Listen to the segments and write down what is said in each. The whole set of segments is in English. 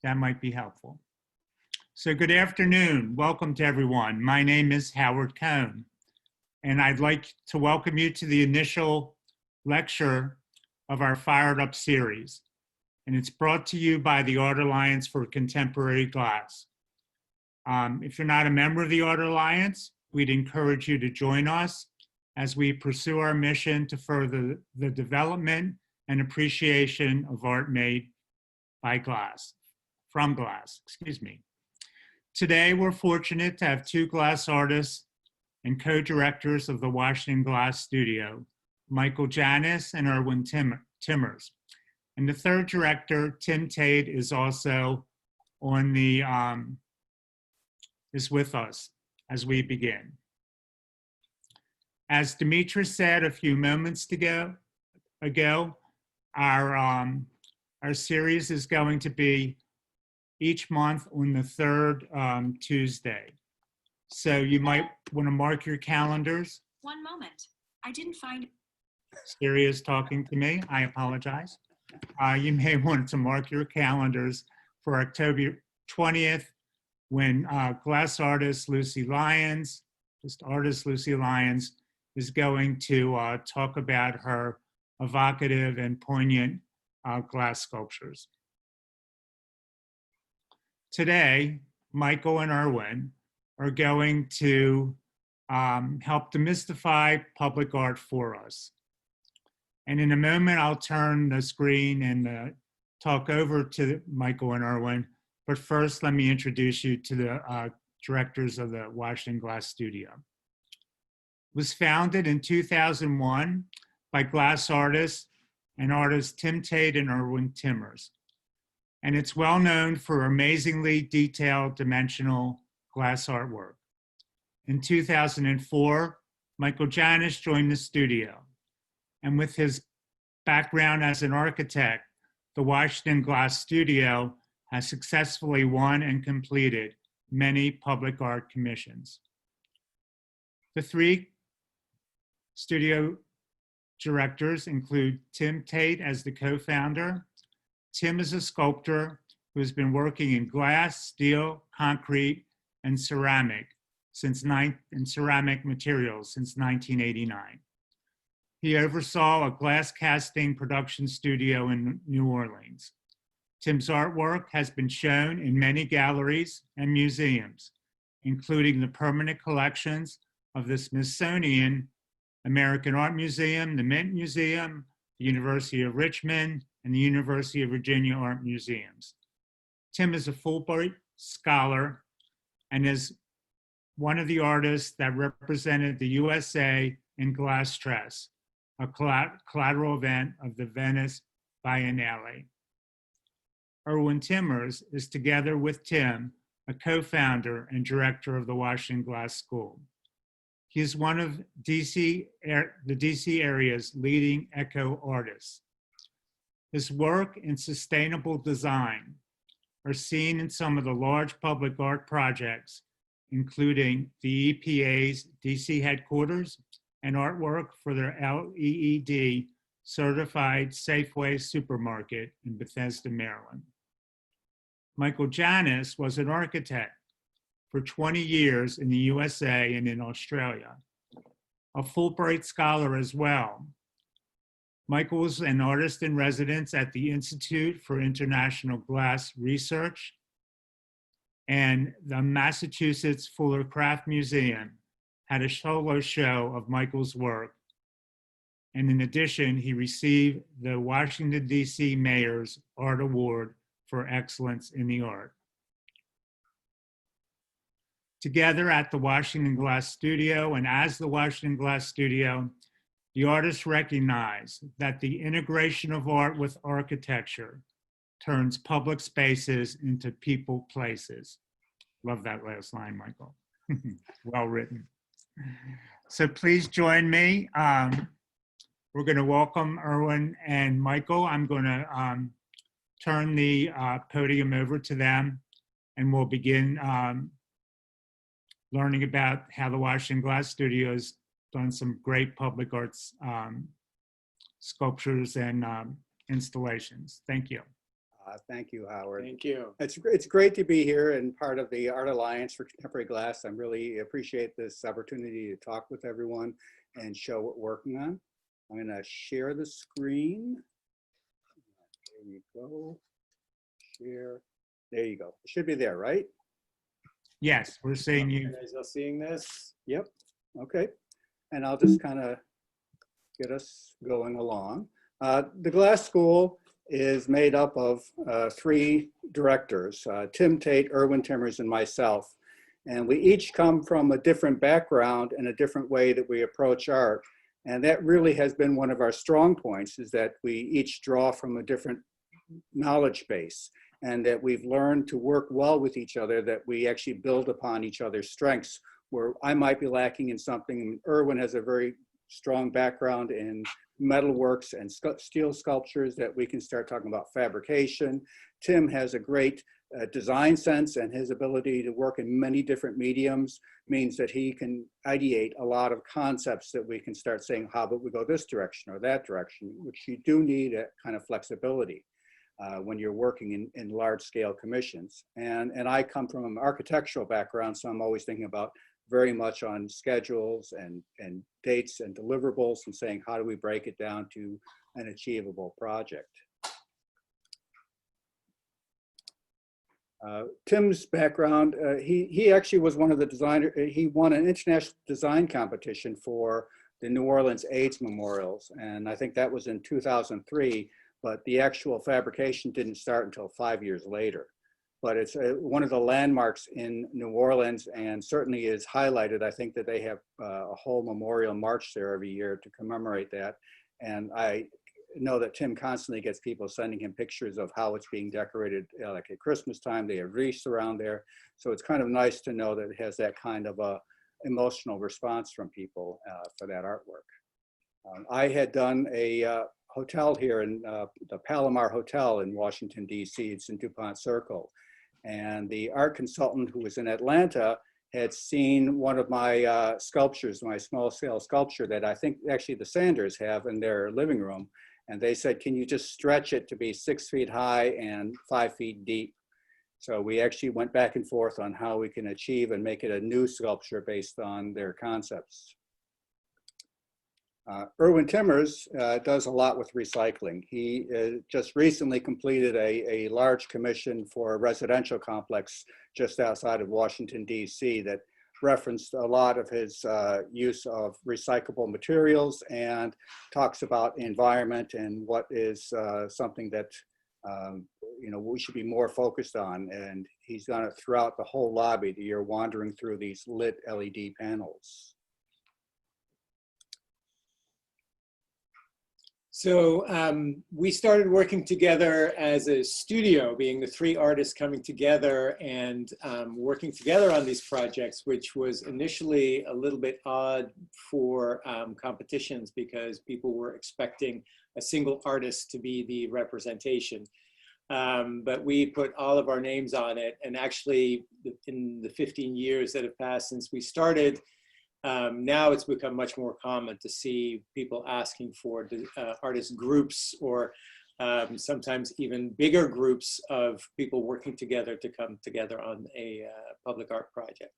That might be helpful. So good afternoon. Welcome to everyone. My name is Howard Cohn, and I'd like to welcome you to the initial lecture of our Fired Up series. And it's brought to you by the Art Alliance for Contemporary Glass. If you're not a member of the Art Alliance, we'd encourage you to join us as we pursue our mission to further the development and appreciation of art made by glass, from glass, excuse me. Today, we're fortunate to have two glass artists and co-directors of the Washington Glass Studio, Michael Janis and Erwin Timmers. And the third director, Tim Tate, is also on the, is with us as we begin. As Demetra said a few moments ago, our series is going to be each month on the third Tuesday. So you might want to mark your calendars. One moment. I didn't find. Siri is talking to me. I apologize. You may want to mark your calendars for October 20th when glass artist Lucy Lyons, is going to talk about her evocative and poignant glass sculptures. Today, Michael and Erwin are going to help demystify public art for us. And in a moment, I'll turn the screen and talk over to Michael and Erwin. But first, let me introduce you to the directors of the Washington Glass Studio. It was founded in 2001 by glass artists and artists Tim Tate and Erwin Timmers. And it's well known for amazingly detailed dimensional glass artwork. In 2004, Michael Janis joined the studio. And with his background as an architect, the Washington Glass Studio has successfully won and completed many public art commissions. The three studio directors include Tim Tate as the co-founder. Tim is a sculptor who has been working in glass, steel, concrete, and ceramic materials since 1989. He oversaw a glass casting production studio in New Orleans. Tim's artwork has been shown in many galleries and museums, including the permanent collections of the Smithsonian, American Art Museum, the Mint Museum, the University of Richmond, and the University of Virginia Art Museums. Tim is a Fulbright scholar and is one of the artists that represented the USA in Glass Stress, a collateral event of the Venice Biennale. Erwin Timmers is, together with Tim, a co-founder and director of the Washington Glass School. He is one of the DC area's leading eco artists. His work in sustainable design are seen in some of the large public art projects, including the EPA's DC headquarters and artwork for their LEED certified Safeway supermarket in Bethesda, Maryland. Michael Janis was an architect for 20 years in the USA and in Australia, a Fulbright scholar as well. Michael was an artist in residence at the Institute for International Glass Research and the Massachusetts Fuller Craft Museum had a solo show of Michael's work. And in addition, he received the Washington, DC Mayor's Art Award for Excellence in the Art. Together at the Washington Glass Studio and as the Washington Glass Studio, the artists recognize that the integration of art with architecture turns public spaces into people places. Love that last line, Michael. Well written. So please join me. We're going to welcome Erwin and Michael. I'm going to turn the podium over to them, and we'll begin learning about how the Washington Glass Studio has done some great public arts sculptures and installations. Thank you. Thank you, Howard. Thank you. It's great to be here and part of the Art Alliance for Contemporary Glass. I really appreciate this opportunity to talk with everyone and show what we're working on. I'm going to share the screen. There you go. Share. There you go. It should be there, right? Yes, we're seeing you. You guys are seeing this? Yep. Okay. And I'll just kind of get us going along. The Glass School is made up of 3 directors, Tim Tate, Erwin Timmers, and myself. And we each come from a different background and a different way that we approach art. And that really has been one of our strong points, is that we each draw from a different knowledge base, and that we've learned to work well with each other, that we actually build upon each other's strengths. Where I might be lacking in something, and Erwin has a very strong background in metalworks and steel sculptures, that we can start talking about fabrication. Tim has a great design sense, and his ability to work in many different mediums means that he can ideate a lot of concepts that we can start saying, how about we go this direction or that direction, which you do need a kind of flexibility when you're working in large scale commissions. And I come from an architectural background, so I'm always thinking about very much on schedules and dates and deliverables, and saying, how do we break it down to an achievable project? Tim's background, he actually was one of the designers. He won an international design competition for the New Orleans AIDS memorials. And I think that was in 2003, but the actual fabrication didn't start until 5 years later. But it's one of the landmarks in New Orleans, and certainly is highlighted. I think that they have a whole memorial march there every year to commemorate that. And I know that Tim constantly gets people sending him pictures of how it's being decorated, like at Christmas time, they have wreaths around there. So it's kind of nice to know that it has that kind of a emotional response from people for that artwork. I had done a hotel here in the Palomar Hotel in Washington, D.C. It's in DuPont Circle. And the art consultant who was in Atlanta had seen one of my sculptures, my small scale sculpture that I think actually the Sanders have in their living room. And they said, can you just stretch it to be 6 feet high and 5 feet deep? So we actually went back and forth on how we can achieve and make it a new sculpture based on their concepts. Erwin Timmers does a lot with recycling. He just recently completed a large commission for a residential complex just outside of Washington, D.C. that referenced a lot of his use of recyclable materials, and talks about environment and what is something that we should be more focused on. And he's done it throughout the whole lobby that you're wandering through these lit LED panels. So we started working together as a studio, being the 3 artists coming together and working together on these projects, which was initially a little bit odd for competitions, because people were expecting a single artist to be the representation. But we put all of our names on it, and actually in the 15 years that have passed since we started, now it's become much more common to see people asking for artist groups, or sometimes even bigger groups of people working together to come together on a public art project.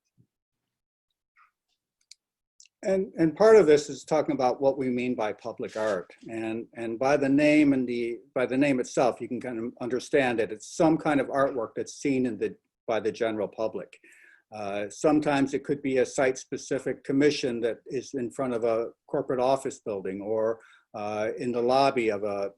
And part of this is talking about what we mean by public art, and by the name by the name itself, you can kind of understand that it's some kind of artwork that's seen by the general public. Sometimes it could be a site-specific commission that is in front of a corporate office building, or in the lobby of a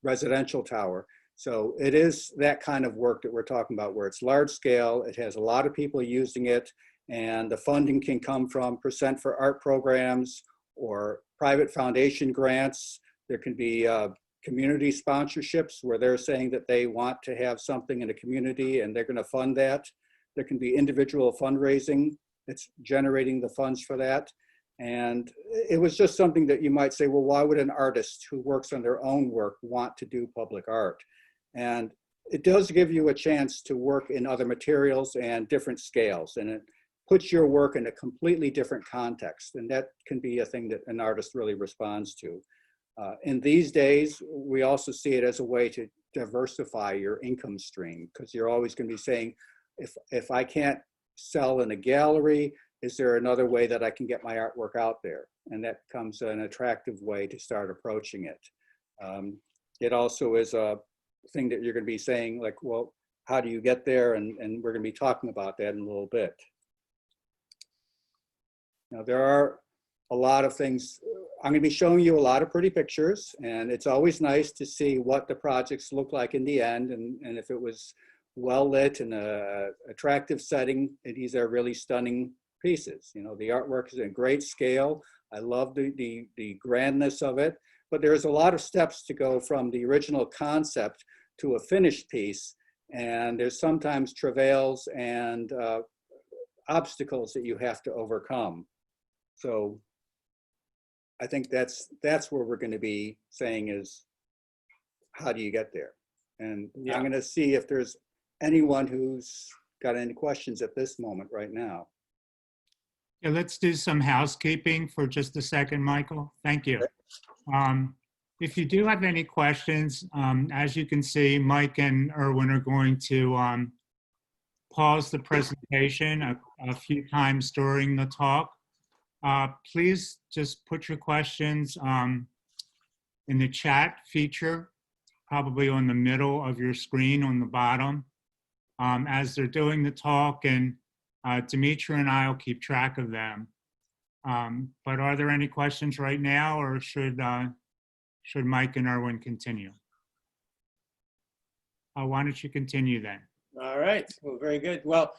residential tower. So it is that kind of work that we're talking about, where it's large scale, it has a lot of people using it, and the funding can come from percent for art programs or private foundation grants. There can be community sponsorships where they're saying that they want to have something in a community and they're going to fund that. There can be individual fundraising that's generating the funds for that. And it was just something that you might say, well, why would an artist who works on their own work want to do public art? And it does give you a chance to work in other materials and different scales, and it puts your work in a completely different context. And that can be a thing that an artist really responds to. In these days, we also see it as a way to diversify your income stream, because you're always going to be saying, if I can't sell in a gallery, is there another way that I can get my artwork out there? And that becomes an attractive way to start approaching it. It also is a thing that you're going to be saying, like, well, how do you get there? And we're going to be talking about that in a little bit. Now, there are a lot of things. I'm going to be showing you a lot of pretty pictures, and it's always nice to see what the projects look like in the end, and if it was well lit in a attractive setting, these are really stunning pieces. You know, the artwork is in great scale. I love the grandness of it, but there's a lot of steps to go from the original concept to a finished piece, and there's sometimes travails and obstacles that you have to overcome. So I think that's where we're going to be saying is, how do you get there? And Yeah. I'm going to see if there's anyone who's got any questions at this moment right now. Yeah, let's do some housekeeping for just a second, Michael. Thank you. If you do have any questions, as you can see, Mike and Erwin are going to pause the presentation a few times during the talk. Please just put your questions in the chat feature, probably on the middle of your screen on the bottom, as they're doing the talk, and Dimitri and I will keep track of them. But are there any questions right now, or should Mike and Erwin continue? Why don't you continue then? All right, well, very good. Well,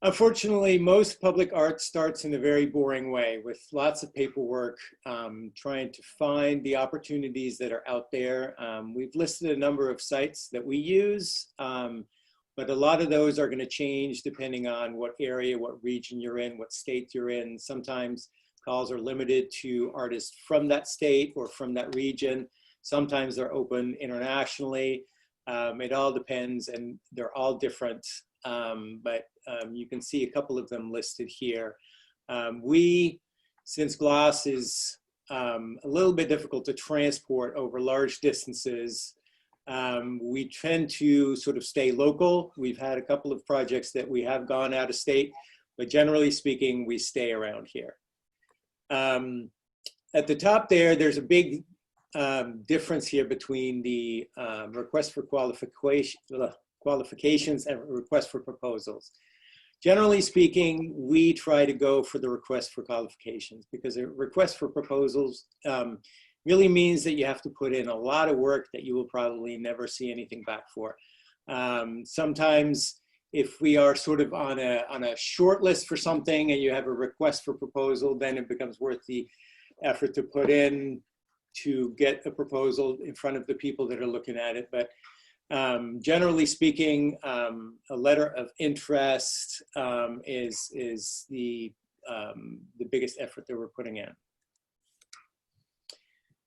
unfortunately, most public art starts in a very boring way with lots of paperwork, trying to find the opportunities that are out there. We've listed a number of sites that we use, but a lot of those are going to change depending on what area, what region you're in, what state you're in. Sometimes calls are limited to artists from that state or from that region. Sometimes they're open internationally. It all depends, and they're all different. But you can see a couple of them listed here. Since glass is a little bit difficult to transport over large distances, we tend to sort of stay local. We've had a couple of projects that we have gone out of state, but generally speaking, we stay around here. At the top there's a big difference here between the request for qualifications and request for proposals. Generally speaking, we try to go for the request for qualifications, because a request for proposals really means that you have to put in a lot of work that you will probably never see anything back for. Sometimes if we are sort of on a short list for something and you have a request for proposal, then it becomes worth the effort to put in to get a proposal in front of the people that are looking at it. But generally speaking, a letter of interest is the biggest effort that we're putting in.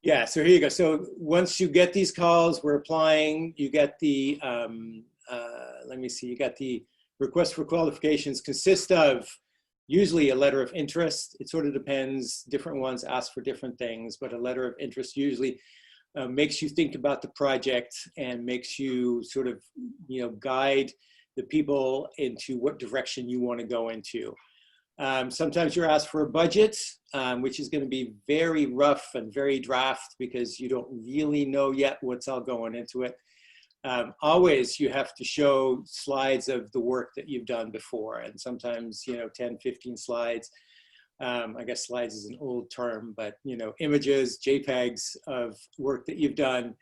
Yeah, so here you go. So once you get these calls, we're applying, you get the, let me see, you got the request for qualifications consist of usually a letter of interest. It sort of depends, different ones ask for different things, but a letter of interest usually makes you think about the project and makes you sort of, guide the people into what direction you want to go into. Sometimes you're asked for a budget, which is going to be very rough and very draft because you don't really know yet what's all going into it. Always you have to show slides of the work that you've done before, and sometimes 10, 15 slides. I guess slides is an old term, but images, JPEGs of work that you've done,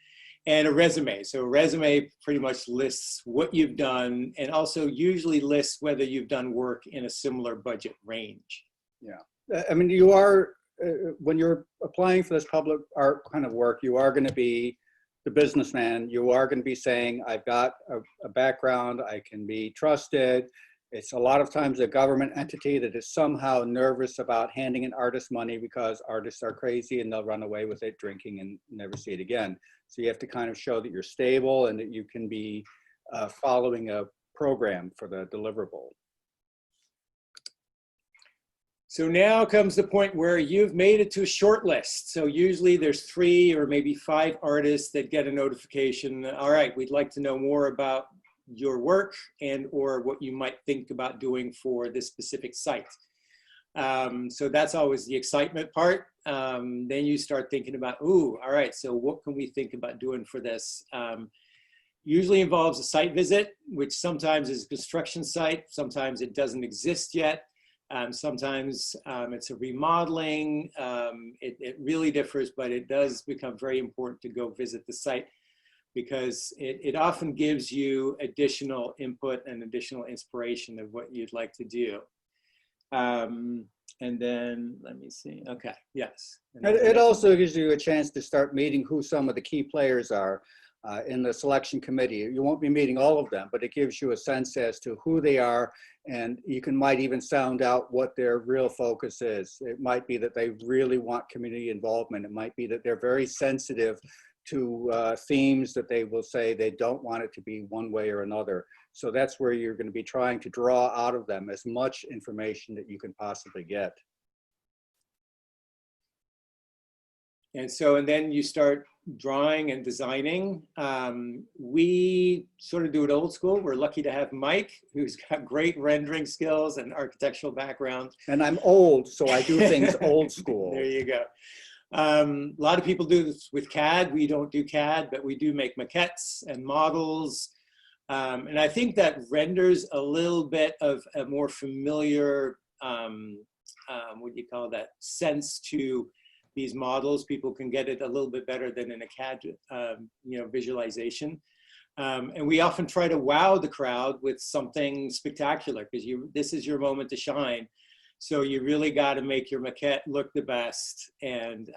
and a resume. So a resume pretty much lists what you've done, and also usually lists whether you've done work in a similar budget range. Yeah, I mean, you are, when you're applying for this public art kind of work, you are going to be the businessman. You are going to be saying, I've got a background, I can be trusted. It's a lot of times a government entity that is somehow nervous about handing an artist money because artists are crazy and they'll run away with it drinking and never see it again. So you have to kind of show that you're stable and that you can be following a program for the deliverable. So now comes the point where you've made it to a short list. So usually there's 3 or maybe 5 artists that get a notification. All right, we'd like to know more about your work and or what you might think about doing for this specific site. So that's always the excitement part. Then you start thinking about, ooh, all right, so what can we think about doing for this? Usually involves a site visit, which sometimes is a construction site. Sometimes it doesn't exist yet. Sometimes it's a remodeling. It really differs, but it does become very important to go visit the site because it often gives you additional input and additional inspiration of what you'd like to do. And then let me see. Okay, yes. It also gives you a chance to start meeting who some of the key players are in the selection committee. You won't be meeting all of them, but it gives you a sense as to who they are, and you might even sound out what their real focus is. It might be that they really want community involvement. It might be that they're very sensitive to themes that they will say they don't want it to be one way or another. So that's where you're going to be trying to draw out of them as much information that you can possibly get. And so, and then you start drawing and designing. We sort of do it old school. We're lucky to have Mike, who's got great rendering skills and architectural background. And I'm old, so I do things old school. There you go. A lot of people do this with CAD. We don't do CAD, but we do make maquettes and models. And I think that renders a little bit of a more familiar, what do you call that, sense to these models. People can get it a little bit better than in a CAD visualization. And we often try to wow the crowd with something spectacular because this is your moment to shine. So you really got to make your maquette look the best. And,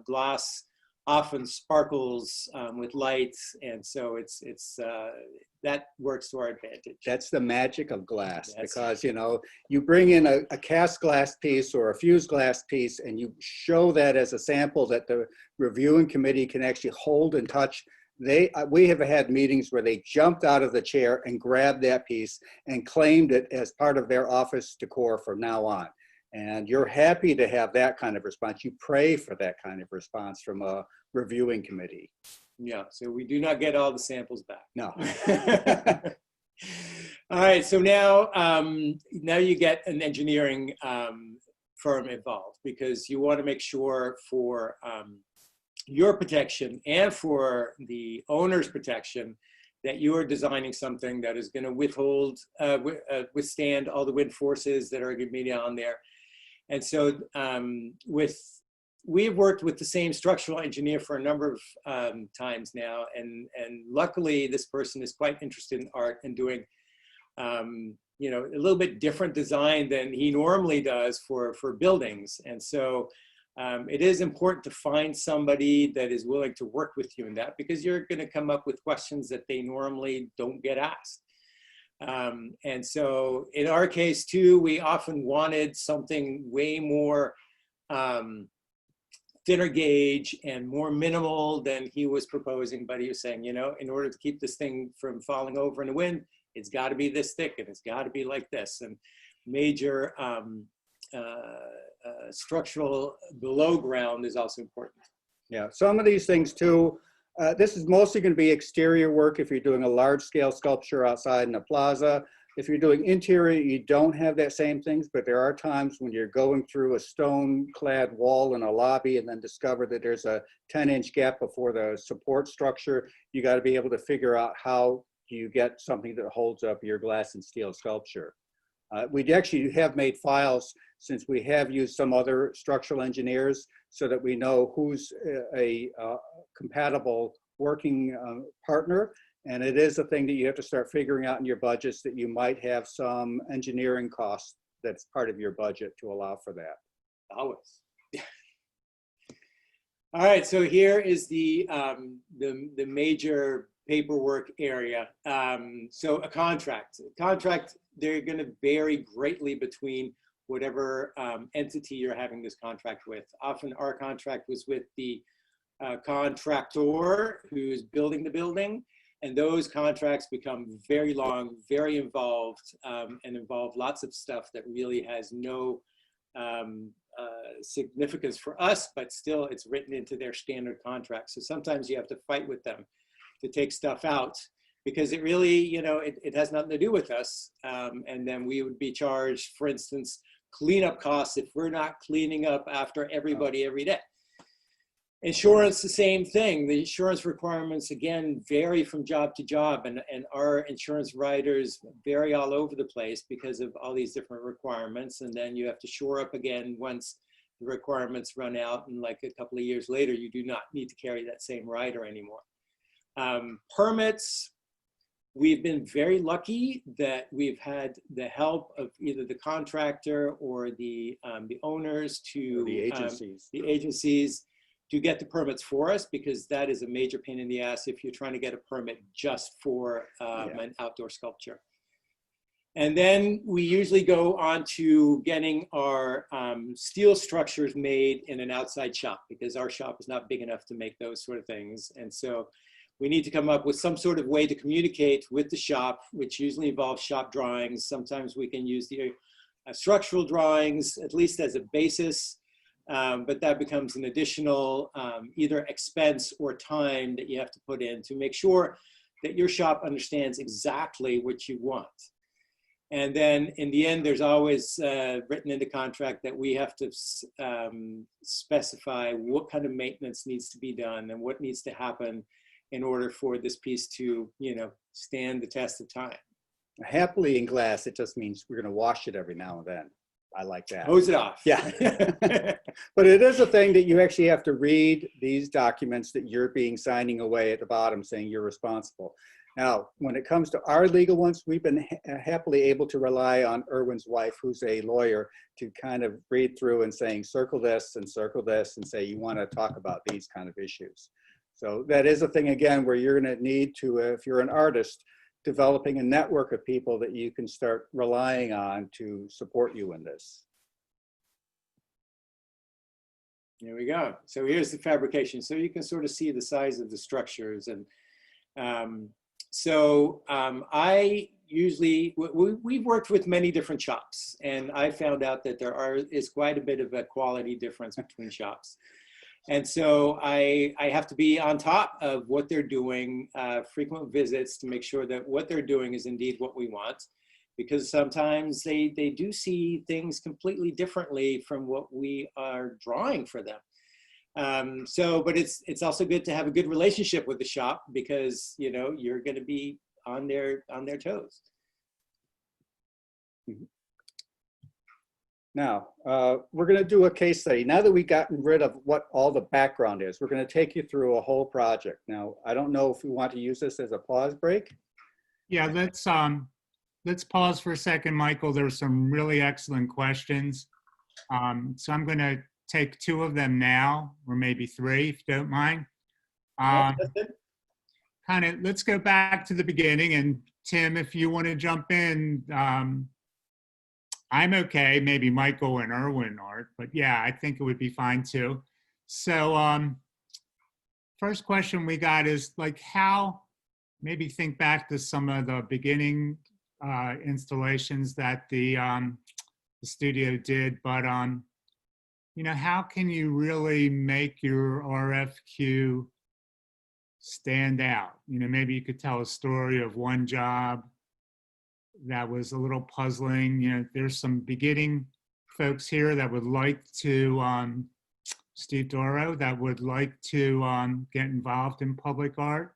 glass often sparkles with lights. And so that works to our advantage. That's the magic of glass, because, you bring in a cast glass piece or a fused glass piece and you show that as a sample that the reviewing committee can actually hold and touch. We have had meetings where they jumped out of the chair and grabbed that piece and claimed it as part of their office decor from now on. And you're happy to have that kind of response. You pray for that kind of response from a reviewing committee. Yeah, so we do not get all the samples back. No. All right, so now you get an engineering firm involved because you want to make sure for your protection and for the owner's protection that you are designing something that is going to withstand all the wind forces that are going to be on there. And so we've worked with the same structural engineer for a number of times now, and luckily this person is quite interested in art and doing a little bit different design than he normally does for buildings. And so it is important to find somebody that is willing to work with you in that, because you're going to come up with questions that they normally don't get asked. And so in our case too, we often wanted something way more thinner gauge and more minimal than he was proposing, but he was saying, in order to keep this thing from falling over in the wind, it's got to be this thick and it's got to be like this. And major structural below ground is also important. Yeah, some of these things too, this is mostly going to be exterior work if you're doing a large scale sculpture outside in a plaza. If you're doing interior, you don't have that same things, but there are times when you're going through a stone clad wall in a lobby and then discover that there's a 10-inch gap before the support structure. You got to be able to figure out how you get something that holds up your glass and steel sculpture. We actually have made files since we have used some other structural engineers so that we know who's a compatible working partner. And it is a thing that you have to start figuring out in your budgets, that you might have some engineering costs that's part of your budget to allow for that. Always. All right, so here is the major paperwork area. So a contract, they're going to vary greatly between whatever entity you're having this contract with. Often our contract was with the contractor who's building the building, and those contracts become very long, very involved, and involve lots of stuff that really has no significance for us, but still it's written into their standard contract. So sometimes you have to fight with them to take stuff out because it really, you know, it has nothing to do with us. And then we would be charged, for instance, cleanup costs if we're not cleaning up after everybody every day. Insurance, the same thing. The insurance requirements, again, vary from job to job, and our insurance writers vary all over the place because of all these different requirements. And then you have to shore up again once the requirements run out, and like a couple of years later, you do not need to carry that same rider anymore. Permits, we've been very lucky that we've had the help of either the contractor or the owners to The agencies to get the permits for us, because that is a major pain in the ass if you're trying to get a permit just for an outdoor sculpture. And then we usually go on to getting our steel structures made in an outside shop, because our shop is not big enough to make those sort of things. And so we need to come up with some sort of way to communicate with the shop, which usually involves shop drawings. Sometimes we can use the structural drawings, at least as a basis. But that becomes an additional either expense or time that you have to put in to make sure that your shop understands exactly what you want. And then in the end, there's always written in the contract that we have to specify what kind of maintenance needs to be done and what needs to happen in order for this piece to, you know, stand the test of time. Happily in glass, it just means we're going to wash it every now and then. I like that. Hose it off. Yeah. But it is a thing that you actually have to read these documents that you're signing away at the bottom saying you're responsible. Now, when it comes to our legal ones, we've been happily able to rely on Erwin's wife, who's a lawyer, to kind of read through and saying, circle this and say, you want to talk about these kind of issues. So that is a thing, again, where you're going to need to, if you're an artist, developing a network of people that you can start relying on to support you in this. Here we go. So here's the fabrication. So you can sort of see the size of the structures. And I usually, we've worked with many different shops, and I found out that there is quite a bit of a quality difference between shops. And so I have to be on top of what they're doing, frequent visits to make sure that what they're doing is indeed what we want, because sometimes they do see things completely differently from what we are drawing for them. But it's also good to have a good relationship with the shop, because, you know, you're going to be on their toes. Mm-hmm. Now, we're going to do a case study. Now that we've gotten rid of what all the background is, we're going to take you through a whole project. Now, I don't know if we want to use this as a pause break. Yeah, let's pause for a second, Michael. There's some really excellent questions. So I'm going to take two of them now, or maybe three, if you don't mind. Let's go back to the beginning, and Tim, if you want to jump in, I'm okay. Maybe Michael and Erwin aren't, but yeah, I think it would be fine too. So first question we got is like how, maybe think back to some of the beginning installations that the studio did, but you know, how can you really make your RFQ stand out? You know, maybe you could tell a story of one job that was a little puzzling. You know, there's some beginning folks here that would like to, Steve Doro, that would like to get involved in public art,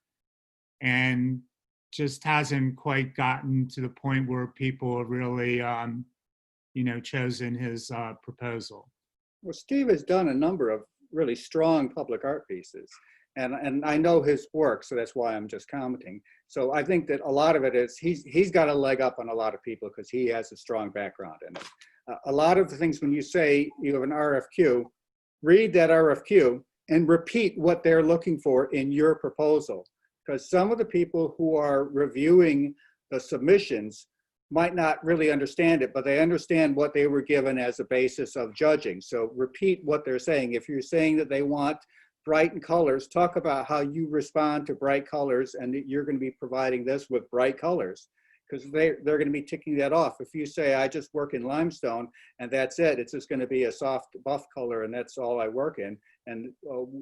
and just hasn't quite gotten to the point where people have really, you know, chosen his proposal. Well, Steve has done a number of really strong public art pieces, and I know his work, so that's why I'm just commenting. So I think that a lot of it is he's got a leg up on a lot of people because he has a strong background in it. A lot of the things, when you say you have an RFQ, read that RFQ and repeat what they're looking for in your proposal, because some of the people who are reviewing the submissions might not really understand it, but they understand what they were given as a basis of judging. So repeat what they're saying. If you're saying that they want bright colors, talk about how you respond to bright colors and that you're going to be providing this with bright colors. because they're going to be ticking that off. If you say, I just work in limestone and that's it, it's just going to be a soft buff color and that's all I work in, and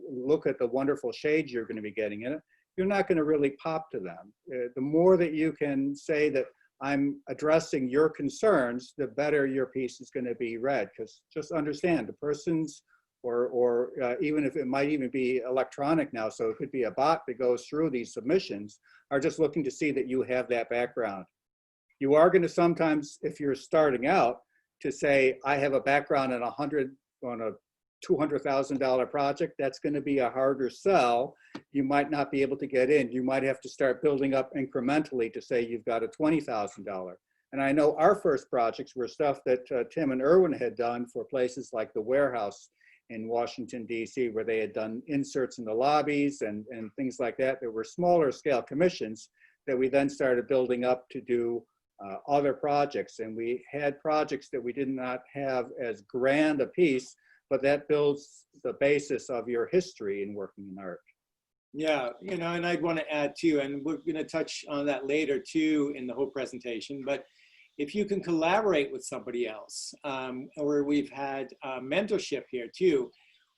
look at the wonderful shades you're going to be getting in it, you're not going to really pop to them. The more that you can say that I'm addressing your concerns, the better your piece is going to be read. Because just understand, the person's, or even if it might even be electronic now, so it could be a bot that goes through these submissions, are just looking to see that you have that background. You are going to sometimes, if you're starting out, to say, I have a background on a $200,000 project, that's going to be a harder sell. You might not be able to get in. You might have to start building up incrementally to say you've got a $20,000. And I know our first projects were stuff that Tim and Erwin had done for places like the warehouse in Washington, D.C., where they had done inserts in the lobbies and things like that. There were smaller scale commissions that we then started building up to do other projects. And we had projects that we did not have as grand a piece, but that builds the basis of your history in working in art. Yeah, you know, and I'd want to add too, and we're going to touch on that later too in the whole presentation, but if you can collaborate with somebody else, or we've had mentorship here too,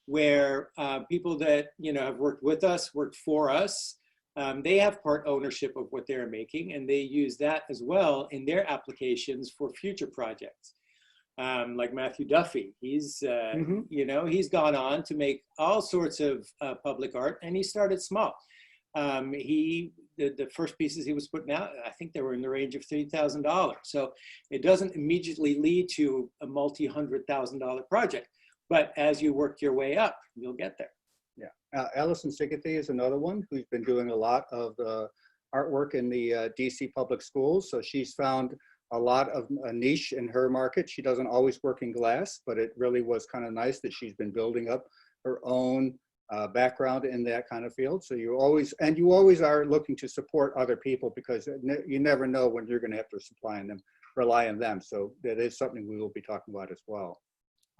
where people that, you know, have worked with us, worked for us, they have part ownership of what they're making, and they use that as well in their applications for future projects. Like Matthew Duffy, he's, you know, he's gone on to make all sorts of public art, and he started small. The first pieces he was putting out, I think they were in the range of $30,000. So it doesn't immediately lead to a multi-$100,000 project, but as you work your way up, you'll get there. Yeah, Allison Sigathy is another one who's been doing a lot of artwork in the DC public schools. So she's found a lot of a niche in her market. She doesn't always work in glass, but it really was kind of nice that she's been building up her own background in that kind of field. So you always are looking to support other people, because you never know when you're going to have to rely on them. So that is something we will be talking about as well.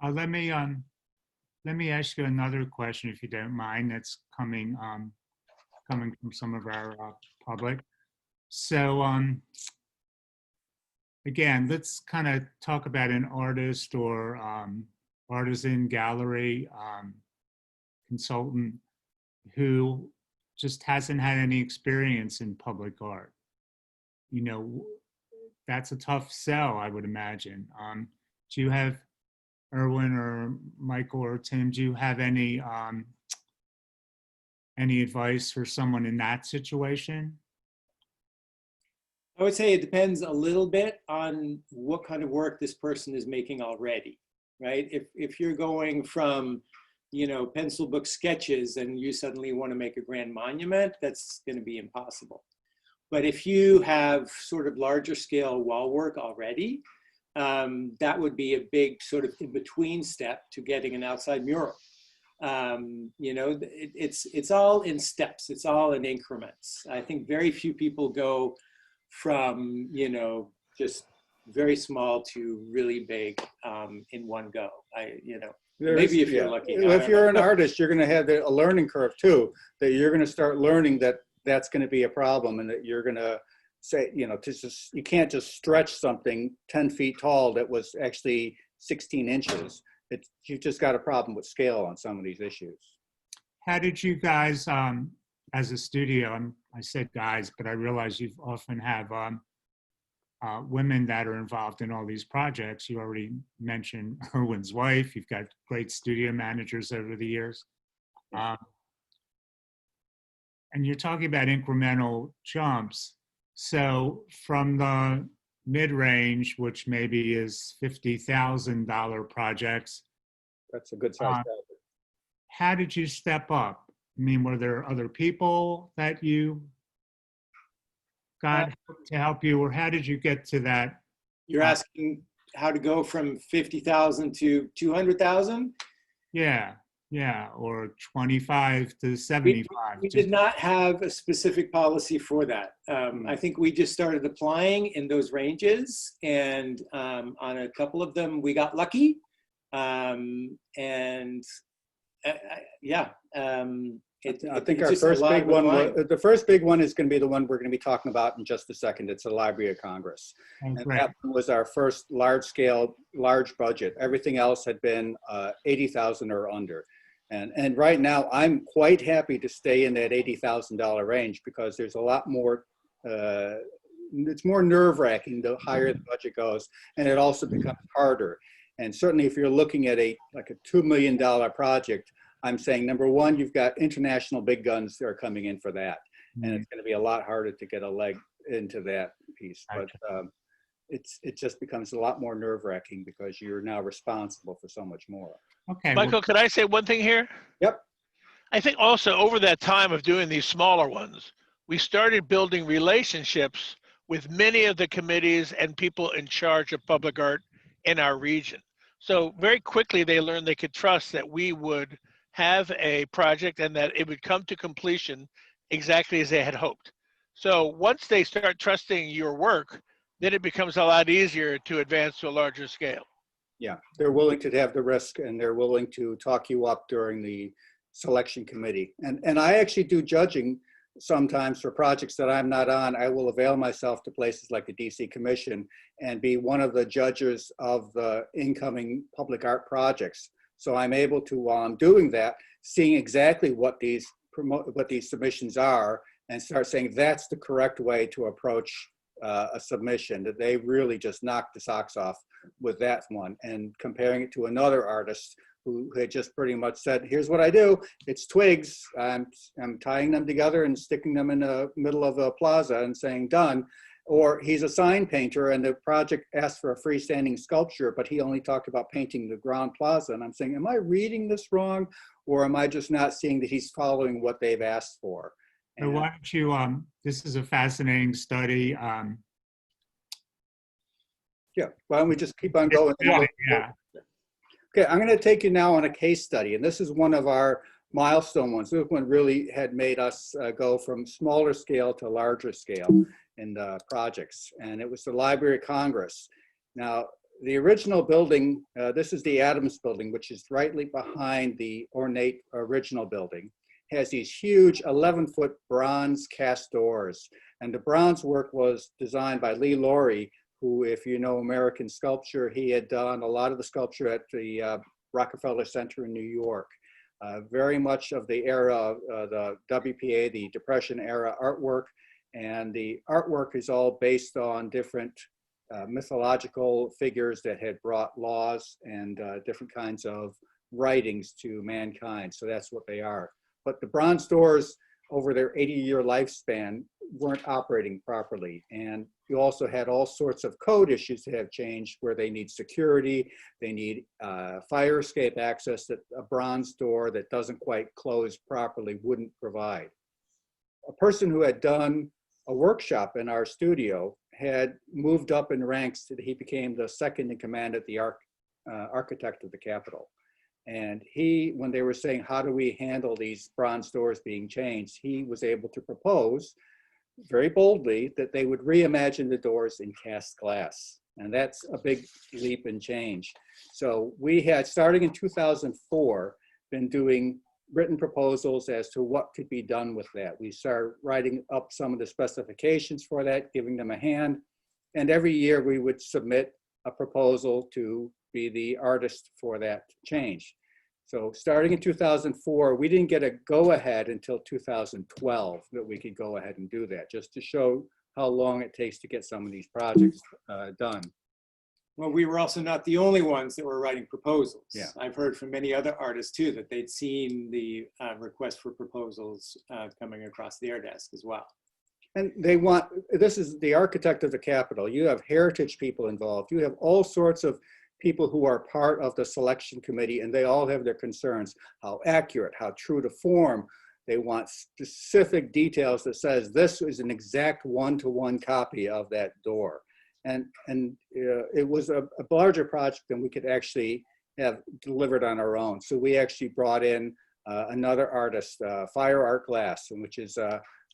Let me ask you another question, if you don't mind. That's coming from some of our public. So again, let's kind of talk about an artist or artisan, gallery consultant who just hasn't had any experience in public art. You know, that's a tough sell, I would imagine. Do you have, Erwin or Michael or Tim, do you have any advice for someone in that situation? I would say it depends a little bit on what kind of work this person is making already, right? If you're going from, you know, pencil book sketches and you suddenly want to make a grand monument, that's going to be impossible. But if you have sort of larger scale wall work already, that would be a big sort of in-between step to getting an outside mural. You know, it's all in steps. It's all in increments. I think very few people go from, you know, just very small to really big in one go. Maybe if you're lucky. If you're an artist, you're going to have a learning curve too, that you're going to start learning that that's going to be a problem, and that you're going to say, you know, you can't just stretch something 10 feet tall that was actually 16 inches. You've just got a problem with scale on some of these issues. How did you guys, as a studio, I said guys, but I realize you often have women that are involved in all these projects. You already mentioned Erwin's wife. You've got great studio managers over the years. And you're talking about incremental jumps. So from the mid-range, which maybe is $50,000 projects. That's a good size. How did you step up? I mean, were there other people that you got to help you, or how did you get to that? You're asking how to go from 50,000 to 200,000? Yeah, or 25 to 75. We did not have a specific policy for that. I think we just started applying in those ranges, and on a couple of them we got lucky. I think it's our just first big aligned with one, mine. the first big one is going to be the one we're going to be talking about in just a second. It's the Library of Congress. Oh, And great. that one was our first large scale, large budget. Everything else had been 80,000 or under. And right now I'm quite happy to stay in that $80,000 range because there's a lot more, it's more nerve wracking the higher the budget goes. And it also becomes harder. And certainly if you're looking at like a $2 million project, I'm saying, number one, you've got international big guns that are coming in for that. And it's going to be a lot harder to get a leg into that piece. But it just becomes a lot more nerve wracking because you're now responsible for so much more. Okay. Michael, could I say one thing here? Yep. I think also over that time of doing these smaller ones, we started building relationships with many of the committees and people in charge of public art in our region. So very quickly they learned they could trust that we would have a project and that it would come to completion exactly as they had hoped. So once they start trusting your work, then it becomes a lot easier to advance to a larger scale. Yeah, they're willing to have the risk and they're willing to talk you up during the selection committee. And I actually do judging sometimes for projects that I'm not on. I will avail myself to places like the DC Commission and be one of the judges of the incoming public art projects. So I'm able to, while I'm doing that, seeing exactly what these submissions are and start saying that's the correct way to approach a submission, that they really just knocked the socks off with that one, and comparing it to another artist who had just pretty much said, here's what I do, it's twigs, I'm tying them together and sticking them in the middle of a plaza and saying done. Or he's a sign painter and the project asked for a freestanding sculpture, but he only talked about painting the ground plaza. And I'm saying, am I reading this wrong? Or am I just not seeing that he's following what they've asked for? So why don't you, this is a fascinating study. Yeah, why don't we just keep on going? Yeah. Okay, I'm going to take you now on a case study, and this is one of our milestone ones. This one really had made us go from smaller scale to larger scale in the projects, and it was the Library of Congress. Now, the original building, this is the Adams building, which is rightly behind the ornate original building, has these huge 11-foot bronze cast doors, and the bronze work was designed by Lee Laurie, who, if you know American sculpture, he had done a lot of the sculpture at the Rockefeller Center in New York. Very much of the era of the WPA, the Depression era artwork, and the artwork is all based on different mythological figures that had brought laws and different kinds of writings to mankind. So that's what they are. But the bronze doors over their 80-year lifespan weren't operating properly. And you also had all sorts of code issues that have changed where they need security, they need fire escape access that a bronze door that doesn't quite close properly wouldn't provide. A person who had done a workshop in our studio had moved up in ranks that he became the second in command at the architect of the Capitol. And he, when they were saying, how do we handle these bronze doors being changed, he was able to propose very boldly that they would reimagine the doors in cast glass. And that's a big leap and change. So we had, starting in 2004, been doing written proposals as to what could be done with that. We started writing up some of the specifications for that, giving them a hand. And every year we would submit a proposal to be the artist for that change. So starting in 2004, we didn't get a go-ahead until 2012 that we could go ahead and do that, just to show how long it takes to get some of these projects done. Well, we were also not the only ones that were writing proposals. Yeah. I've heard from many other artists too that they'd seen the request for proposals coming across their desk as well. And they want, this is the architect of the Capitol. You have heritage people involved. You have all sorts of people who are part of the selection committee, and they all have their concerns. How accurate, how true to form. They want specific details that says this is an exact one-to-one copy of that door. And it was a larger project than we could actually have delivered on our own. So we actually brought in another artist, Fire Art Glass, which is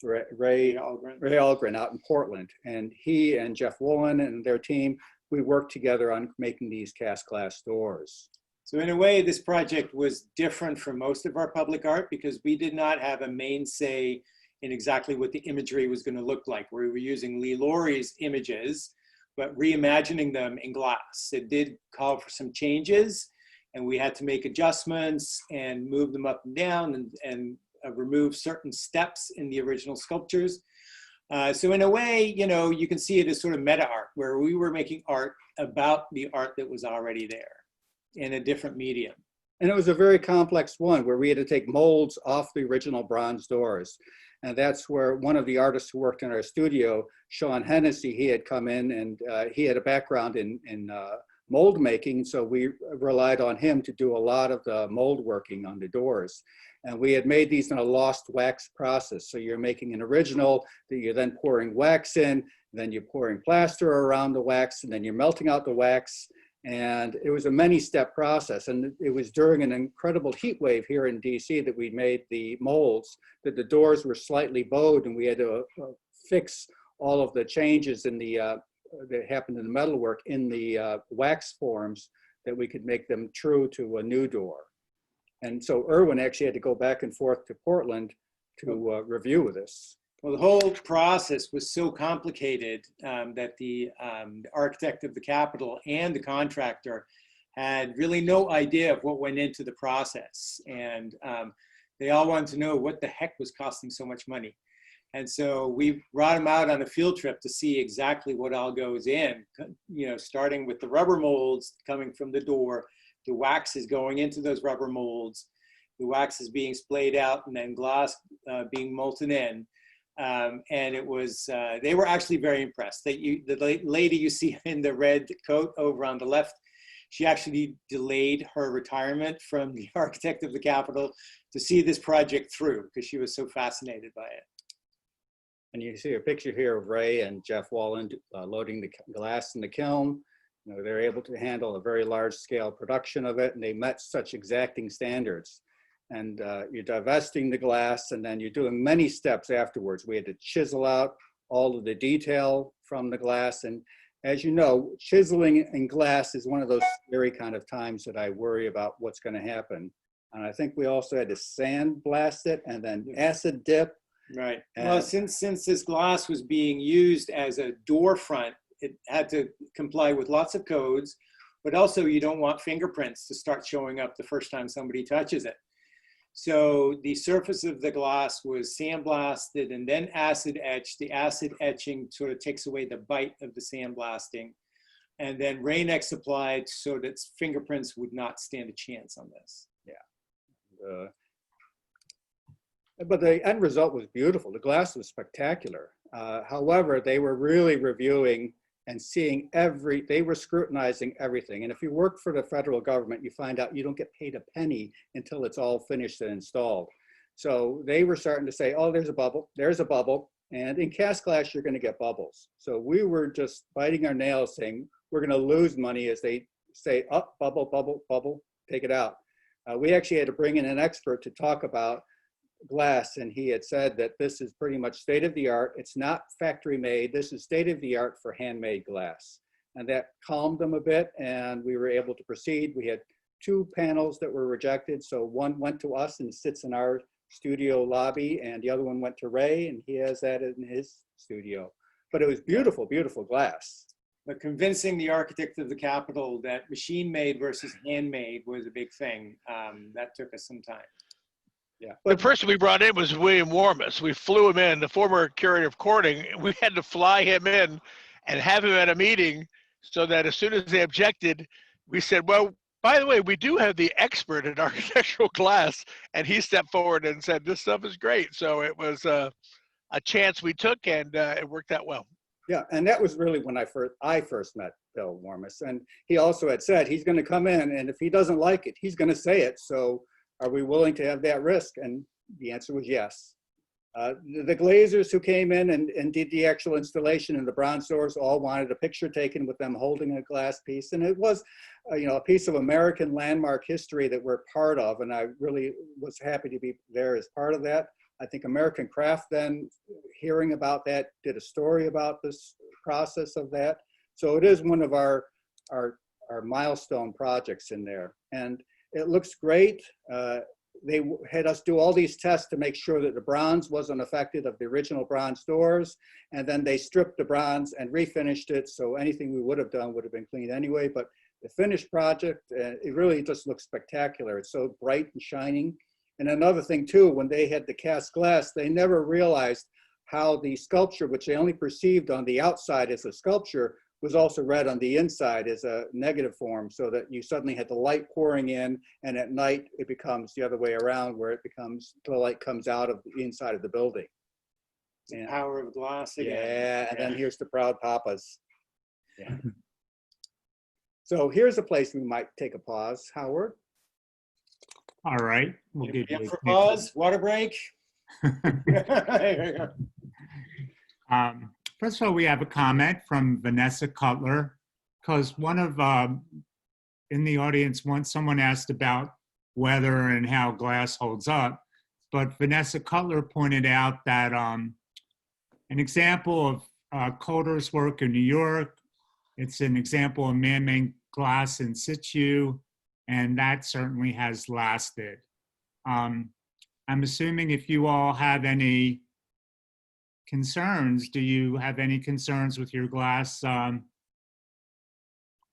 Ray Algren out in Portland. And he and Jeff Woolen and their team, we worked together on making these cast glass doors. So in a way, this project was different from most of our public art because we did not have a main say in exactly what the imagery was going to look like. We were using Lee Laurie's images, but reimagining them in glass. It did call for some changes, and we had to make adjustments and move them up and down and remove certain steps in the original sculptures. So in a way, you know, you can see it as sort of meta art, where we were making art about the art that was already there in a different medium. And it was a very complex one where we had to take molds off the original bronze doors. And that's where one of the artists who worked in our studio, Sean Hennessy, he had come in and he had a background in mold making. So we relied on him to do a lot of the mold working on the doors. And we had made these in a lost wax process. So you're making an original that you're then pouring wax in, then you're pouring plaster around the wax, and then you're melting out the wax. And it was a many-step process. And it was during an incredible heat wave here in DC that we made the molds, that the doors were slightly bowed, and we had to fix all of the changes in the that happened in the metalwork in the wax forms that we could make them true to a new door. And so Erwin actually had to go back and forth to Portland to review this. Well, the whole process was so complicated that the architect of the Capitol and the contractor had really no idea of what went into the process. And they all wanted to know what the heck was costing so much money. And so we brought them out on a field trip to see exactly what all goes in, you know, starting with the rubber molds coming from the door, the wax is going into those rubber molds, the wax is being splayed out, and then glass being molten in. And it was, they were actually very impressed. The lady you see in the red coat over on the left, she actually delayed her retirement from the architect of the Capitol to see this project through because she was so fascinated by it. And you see a picture here of Ray and Jeff Wallen loading the glass in the kiln. You know, they're able to handle a very large scale production of it, and they met such exacting standards. And you're divesting the glass, and then you're doing many steps afterwards. We had to chisel out all of the detail from the glass. And as you know, chiseling in glass is one of those scary kind of times that I worry about what's going to happen. And I think we also had to sandblast it and then acid dip. Right. Well, since this glass was being used as a door front, it had to comply with lots of codes, but also you don't want fingerprints to start showing up the first time somebody touches it. So the surface of the glass was sandblasted and then acid etched. The acid etching sort of takes away the bite of the sandblasting. And then Rain-X applied so that fingerprints would not stand a chance on this. Yeah. But the end result was beautiful. The glass was spectacular. However, they were really reviewing and seeing they were scrutinizing everything. And if you work for the federal government, you find out you don't get paid a penny until it's all finished and installed. So they were starting to say, oh, there's a bubble. And in cast glass, you're going to get bubbles. So we were just biting our nails saying, we're going to lose money as they say, up, bubble, bubble, bubble, take it out. We actually had to bring in an expert to talk about glass, and he had said that this is pretty much state of the art. It's not factory made. This is state of the art for handmade glass. And that calmed them a bit, and we were able to proceed. We had 2 panels that were rejected. So one went to us and sits in our studio lobby, and the other one went to Ray, and he has that in his studio. But it was beautiful, beautiful glass. But convincing the architect of the Capitol that machine made versus handmade was a big thing. That took us some time. Yeah. The person we brought in was William Warmus. We flew him in, the former curator of Corning. We had to fly him in and have him at a meeting so that as soon as they objected, we said, well, by the way, we do have the expert in architectural glass. And he stepped forward and said, this stuff is great. So it was a chance we took, and it worked out well. Yeah, and that was really when I first met Bill Warmus. And he also had said he's going to come in, and if he doesn't like it, he's going to say it. So are we willing to have that risk? And the answer was yes. The Glazers who came in and did the actual installation in the bronze doors all wanted a picture taken with them holding a glass piece. And it was, you know, a piece of American landmark history that we're part of. And I really was happy to be there as part of that. I think American Craft then, hearing about that, did a story about this process of that. So it is one of our our milestone projects in there. And it looks great. They had us do all these tests to make sure that the bronze wasn't affected of the original bronze doors. And then they stripped the bronze and refinished it. So anything we would have done would have been clean anyway. But the finished project, it really just looks spectacular. It's so bright and shining. And another thing too, when they had the cast glass, they never realized how the sculpture, which they only perceived on the outside as a sculpture, was also read on the inside as a negative form, so that you suddenly had the light pouring in, and at night it becomes the other way around, where it becomes, the light comes out of the inside of the building. The power of glass again. Yeah, and then here's the proud papas. Yeah. So here's a place we might take a pause. Howard? All right, we'll give Up you for pause, water break. There you go. First of all, we have a comment from Vanessa Cutler, because one of, in the audience, once someone asked about weather and how glass holds up, but Vanessa Cutler pointed out that an example of Coulter's work in New York, it's an example of man-made glass in situ, and that certainly has lasted. I'm assuming if you all have any concerns, do you have any concerns with your glass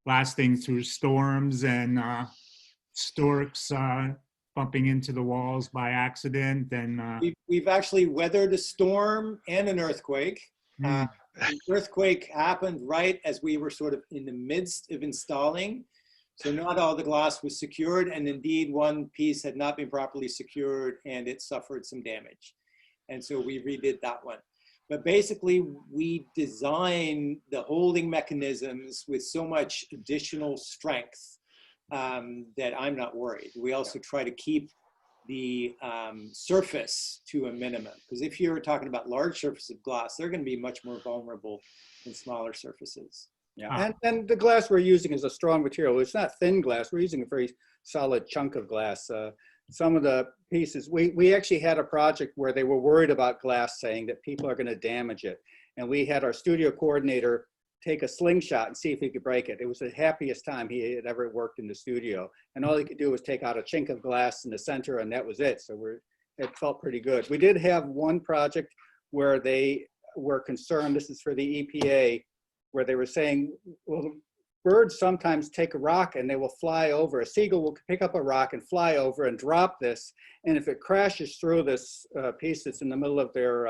lasting through storms and storks bumping into the walls by accident? And We've actually weathered a storm and an earthquake. The earthquake happened right as we were sort of in the midst of installing. So not all the glass was secured, and indeed one piece had not been properly secured and it suffered some damage. And so we redid that one. But basically, we design the holding mechanisms with so much additional strength that I'm not worried. We also try to keep the surface to a minimum, because if you're talking about large surfaces of glass, they're going to be much more vulnerable than smaller surfaces. Yeah, and the glass we're using is a strong material. It's not thin glass. We're using a very solid chunk of glass. Some of the pieces, we actually had a project where they were worried about glass, saying that people are going to damage it. And we had our studio coordinator take a slingshot and see if he could break it. It was the happiest time he had ever worked in the studio. And all he could do was take out a chink of glass in the center, and that was it. So it felt pretty good. We did have one project where they were concerned, this is for the EPA, where they were saying, well, birds sometimes take a rock and they will fly over. A seagull will pick up a rock and fly over and drop this. And if it crashes through this piece that's in the middle of their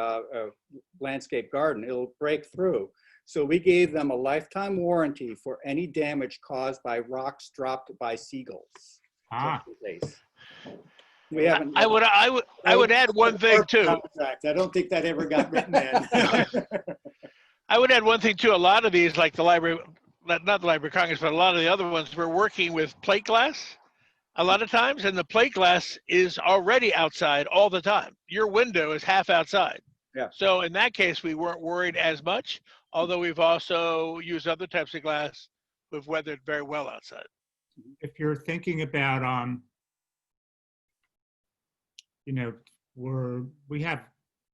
landscape garden, it'll break through. So we gave them a lifetime warranty for any damage caused by rocks dropped by seagulls. We haven't. I would add one thing too. Contract. I don't think that ever got written in. I would add one thing too. A lot of these, like the library, not the Library of Congress, but a lot of the other ones, we're working with plate glass a lot of times, and the plate glass is already outside all the time. Your window is half outside. Yeah. So in that case, we weren't worried as much, although we've also used other types of glass we've weathered very well outside. if you're thinking about, you know, we have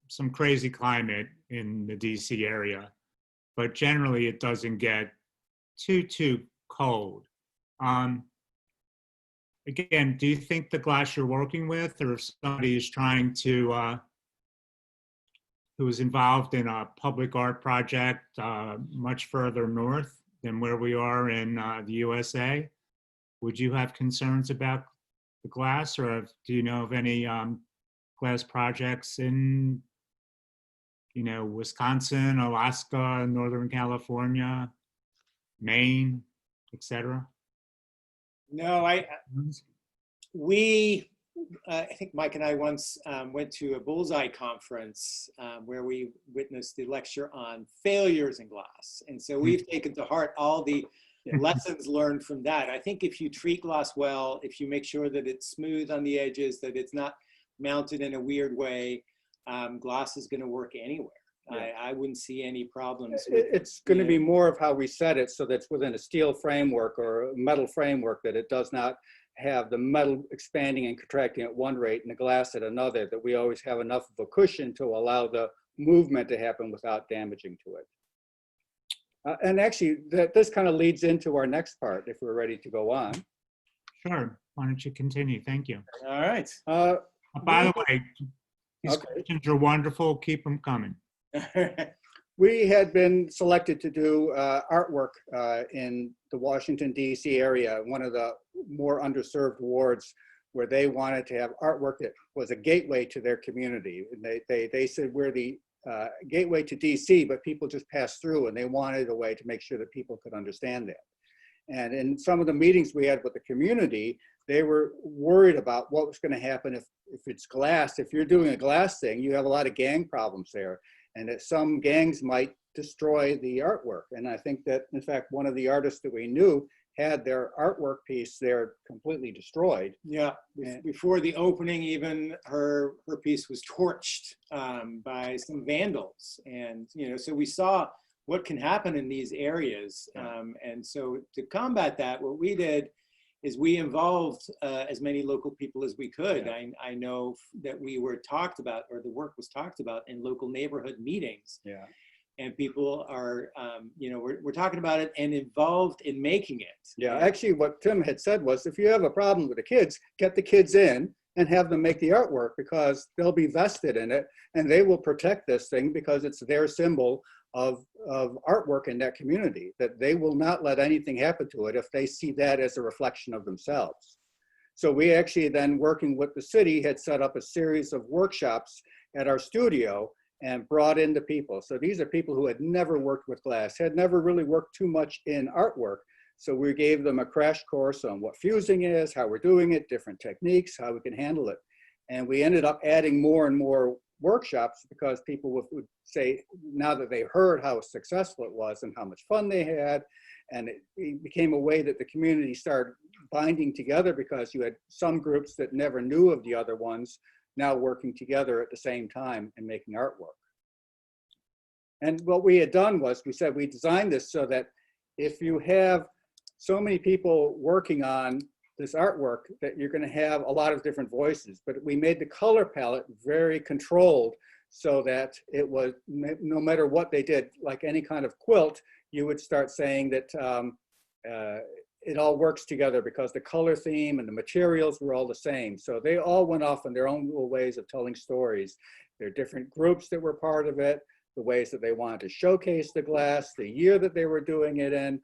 some crazy climate in the DC area, but generally it doesn't get too cold. Again, do you think the glass you're working with, or if somebody is trying to, who is involved in a public art project much further north than where we are in the USA, would you have concerns about the glass, or do you know of any glass projects in, you know, Wisconsin, Alaska, Northern California, Maine, etc.? No, I think Mike and I once went to a Bullseye conference where we witnessed the lecture on failures in glass. And so we've taken to heart all the lessons learned from that. I think if you treat glass well, if you make sure that it's smooth on the edges, that it's not mounted in a weird way, glass is going to work anywhere. Yeah. I wouldn't see any problems. It's going to be more of how we set it, so that's within a steel framework or a metal framework, that it does not have the metal expanding and contracting at one rate and the glass at another, that we always have enough of a cushion to allow the movement to happen without damaging to it. And actually, this kind of leads into our next part, if we're ready to go on. Sure. Why don't you continue? Thank you. All right. By the way, these Okay. questions are wonderful. Keep them coming. We had been selected to do artwork in the Washington, D.C. area, one of the more underserved wards, where they wanted to have artwork that was a gateway to their community. And they said we're the gateway to D.C., but people just pass through, and they wanted a way to make sure that people could understand that. And in some of the meetings we had with the community, they were worried about what was going to happen if it's glass. If you're doing a glass thing, you have a lot of gang problems there, and that some gangs might destroy the artwork. And I think that, in fact, one of the artists that we knew had their artwork piece there completely destroyed. Yeah, before the opening, even her piece was torched by some vandals, and so we saw what can happen in these areas. And so to combat that, what we did is we involved as many local people as we could. Yeah. I know that we were talked about, or the work was talked about in local neighborhood meetings. Yeah. And people are, we're talking about it and involved in making it. Yeah, actually what Tim had said was, if you have a problem with the kids, get the kids in and have them make the artwork, because they'll be vested in it and they will protect this thing because it's their symbol of artwork in that community, that they will not let anything happen to it if they see that as a reflection of themselves. So we actually then, working with the city, had set up a series of workshops at our studio and brought in the people. So these are people who had never worked with glass, had never really worked too much in artwork. So we gave them a crash course on what fusing is, how we're doing it, different techniques, how we can handle it. And we ended up adding more and more workshops because people would say, now that they heard how successful it was and how much fun they had, and it became a way that the community started binding together, because you had some groups that never knew of the other ones now working together at the same time and making artwork. And what we had done was, we said we designed this so that if you have so many people working on this artwork, that you're going to have a lot of different voices. But we made the color palette very controlled, so that it was, no matter what they did, like any kind of quilt, you would start saying that it all works together because the color theme and the materials were all the same. So they all went off in their own little ways of telling stories. There are different groups that were part of it, the ways that they wanted to showcase the glass, the year that they were doing it in,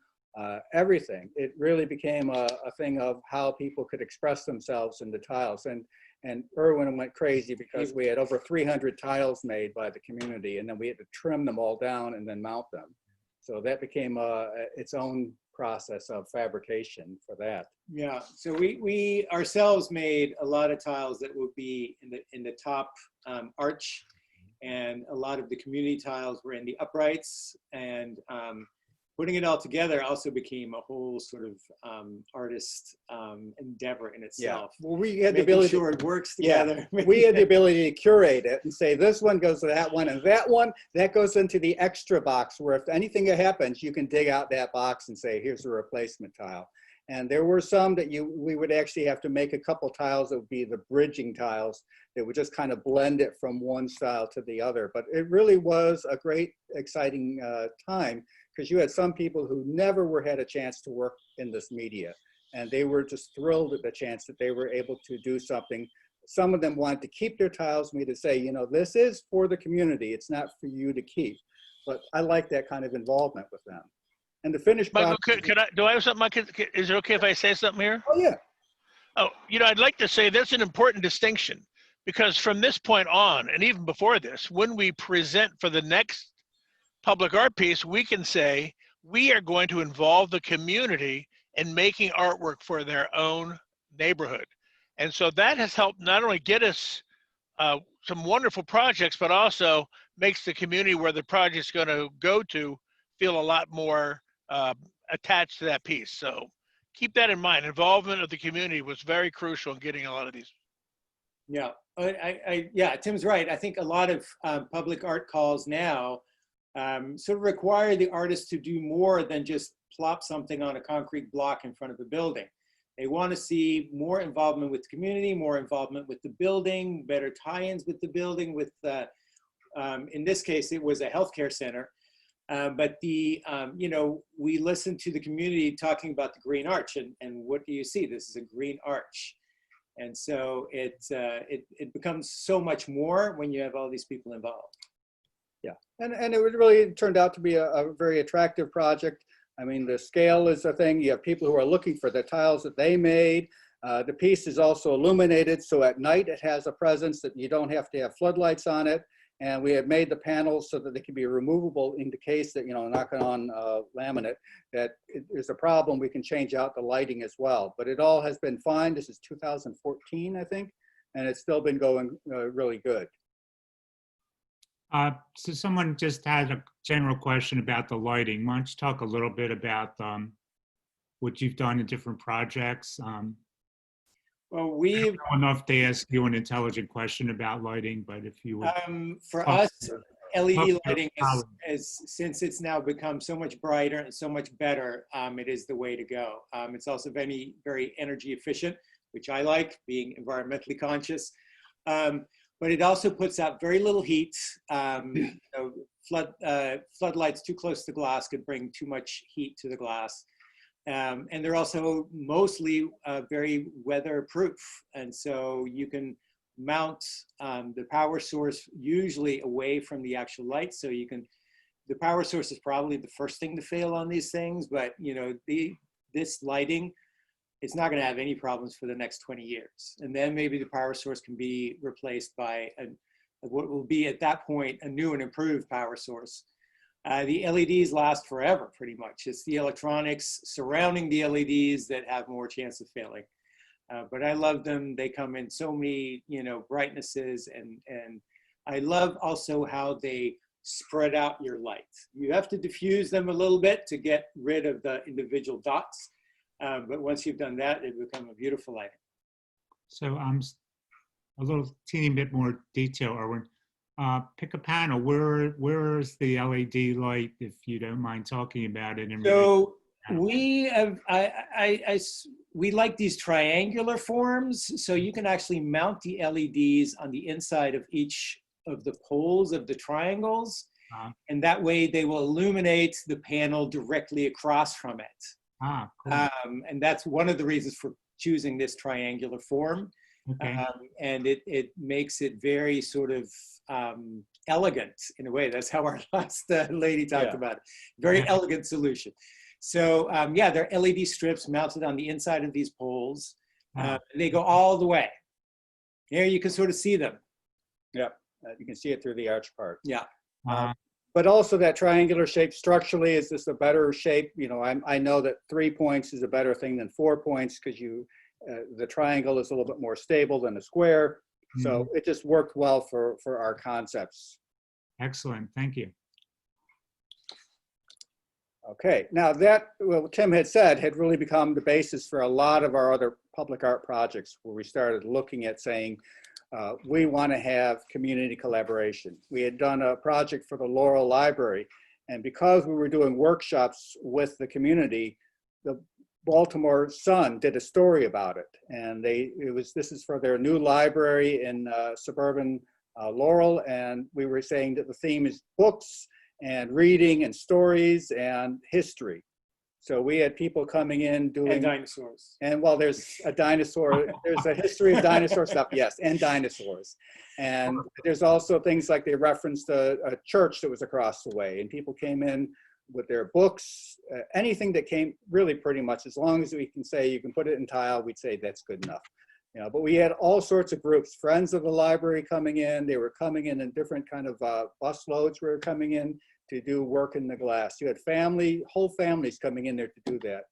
everything. It really became a thing of how people could express themselves in the tiles. And Erwin went crazy because we had over 300 tiles made by the community, and then we had to trim them all down and then mount them. So that became its own process of fabrication for that. Yeah, so we ourselves made a lot of tiles that would be in the top arch, and a lot of the community tiles were in the uprights, and putting it all together also became a whole sort of artist endeavor in itself. Yeah. Well, we had the Making ability. sure it works together. Yeah, we had the ability to curate it and say, this one goes to that one, and that one, that goes into the extra box, where if anything happens, you can dig out that box and say, here's a replacement tile. And there were some that we would actually have to make a couple tiles that would be the bridging tiles that would just kind of blend it from one style to the other. But it really was a great, exciting time, because you had some people who never had a chance to work in this media, and they were just thrilled at the chance that they were able to do something. Some of them wanted to keep their tiles, me to say, this is for the community, it's not for you to keep. But I like that kind of involvement with them. And the finished Michael, product. do I have something? Is it okay if I say something here? Oh yeah. Oh, I'd like to say that's an important distinction, because from this point on, and even before this, when we present for the next public art piece, we can say we are going to involve the community in making artwork for their own neighborhood. And so that has helped not only get us some wonderful projects, but also makes the community where the project's going to go to feel a lot more attached to that piece. So keep that in mind. Involvement of the community was very crucial in getting a lot of these. Yeah, yeah, Tim's right. I think a lot of public art calls now sort of require the artist to do more than just plop something on a concrete block in front of a building. They want to see more involvement with the community, more involvement with the building, better tie-ins with the building. In this case, it was a healthcare center. But we listen to the community talking about the green arch, and what do you see? This is a green arch. And so it becomes so much more when you have all these people involved. Yeah, and it really turned out to be a very attractive project. I mean, the scale is a thing. You have people who are looking for the tiles that they made. The piece is also illuminated, so at night it has a presence that you don't have to have floodlights on it. And we have made the panels so that they can be removable in the case that, knocking on laminate, that there's a problem, we can change out the lighting as well. But it all has been fine. This is 2014, I think, and it's still been going really good. So someone just had a general question about the lighting. Why don't you talk a little bit about what you've done in different projects? Well, I don't know enough to ask you an intelligent question about lighting, but if you would. for talk us, to- LED talk to lighting Howard. is since it's now become so much brighter and so much better, it is the way to go. It's also very, very energy efficient, which I like, being environmentally conscious. But it also puts out very little heat. Floodlights too close to the glass could bring too much heat to the glass. And they're also mostly very weatherproof. And so you can mount the power source usually away from the actual light. So the power source is probably the first thing to fail on these things, but this lighting, it's not going to have any problems for the next 20 years. And then maybe the power source can be replaced by what will be at that point a new and improved power source. The LEDs last forever, pretty much. It's the electronics surrounding the LEDs that have more chance of failing. But I love them. They come in so many, brightnesses, and I love also how they spread out your light. You have to diffuse them a little bit to get rid of the individual dots. But once you've done that, it becomes a beautiful lighting. So a little teeny bit more detail, Erwin. Pick a panel. Where is the LED light, if you don't mind talking about it? So we have, we like these triangular forms. So you can actually mount the LEDs on the inside of each of the poles of the triangles. And that way they will illuminate the panel directly across from it. Cool. And that's one of the reasons for choosing this triangular form. Okay. And it makes it very sort of elegant in a way. That's how our last lady talked about it. Very elegant solution. So they're LED strips mounted on the inside of these poles. They go all the way. Here you can sort of see them. Yeah, you can see it through the arch part. Yeah. But also that triangular shape structurally, is this a better shape? I know that 3 points is a better thing than 4 points because the triangle is a little bit more stable than a square. So it just worked well for our concepts. Excellent. Thank you. Okay, now that, what Tim had said, had really become the basis for a lot of our other public art projects, where we started looking at saying, we want to have community collaboration. We had done a project for the Laurel Library, and because we were doing workshops with the community, the Baltimore Sun did a story about it. And this is for their new library in suburban Laurel, and we were saying that the theme is books and reading and stories and history. So we had people coming in doing— And dinosaurs. And well, there's a dinosaur, there's a history of dinosaur stuff, yes, and dinosaurs. And there's also things like they referenced a church that was across the way, and people came in with their books, anything that came, really pretty much, as long as we can say you can put it in tile, we'd say that's good enough. But we had all sorts of groups, friends of the library coming in. They were coming in different kind of bus loads were coming in to do work in the glass. You had whole families coming in there to do that.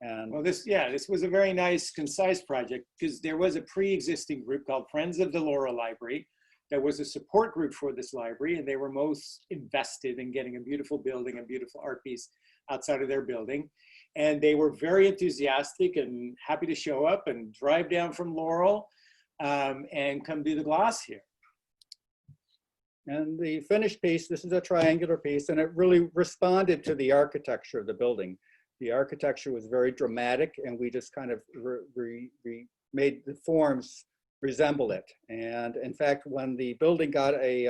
And well, this was a very nice, concise project, because there was a pre-existing group called Friends of the Laurel Library that was a support group for this library, and they were most invested in getting a beautiful building, a beautiful art piece outside of their building. And they were very enthusiastic and happy to show up and drive down from Laurel and come do the glass here. And the finished piece, this is a triangular piece, and it really responded to the architecture of the building. The architecture was very dramatic, and we just kind of made the forms resemble it. And in fact, when the building got a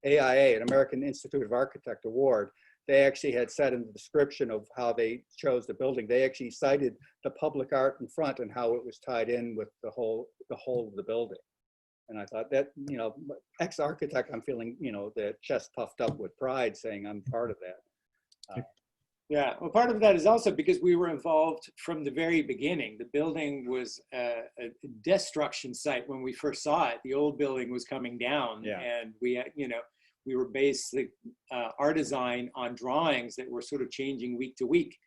AIA, an American Institute of Architect award, they actually had said in the description of how they chose the building, they actually cited the public art in front and how it was tied in with the whole of the building. And I thought that, you know, ex-architect, I'm feeling, you know, the chest puffed up with pride saying I'm part of that. Yeah, well, part of that is also because we were involved from the very beginning. The building was a destruction site when we first saw it. The old building was coming down, Yeah. and we, you know, we were basing our design on drawings that were sort of changing week to week.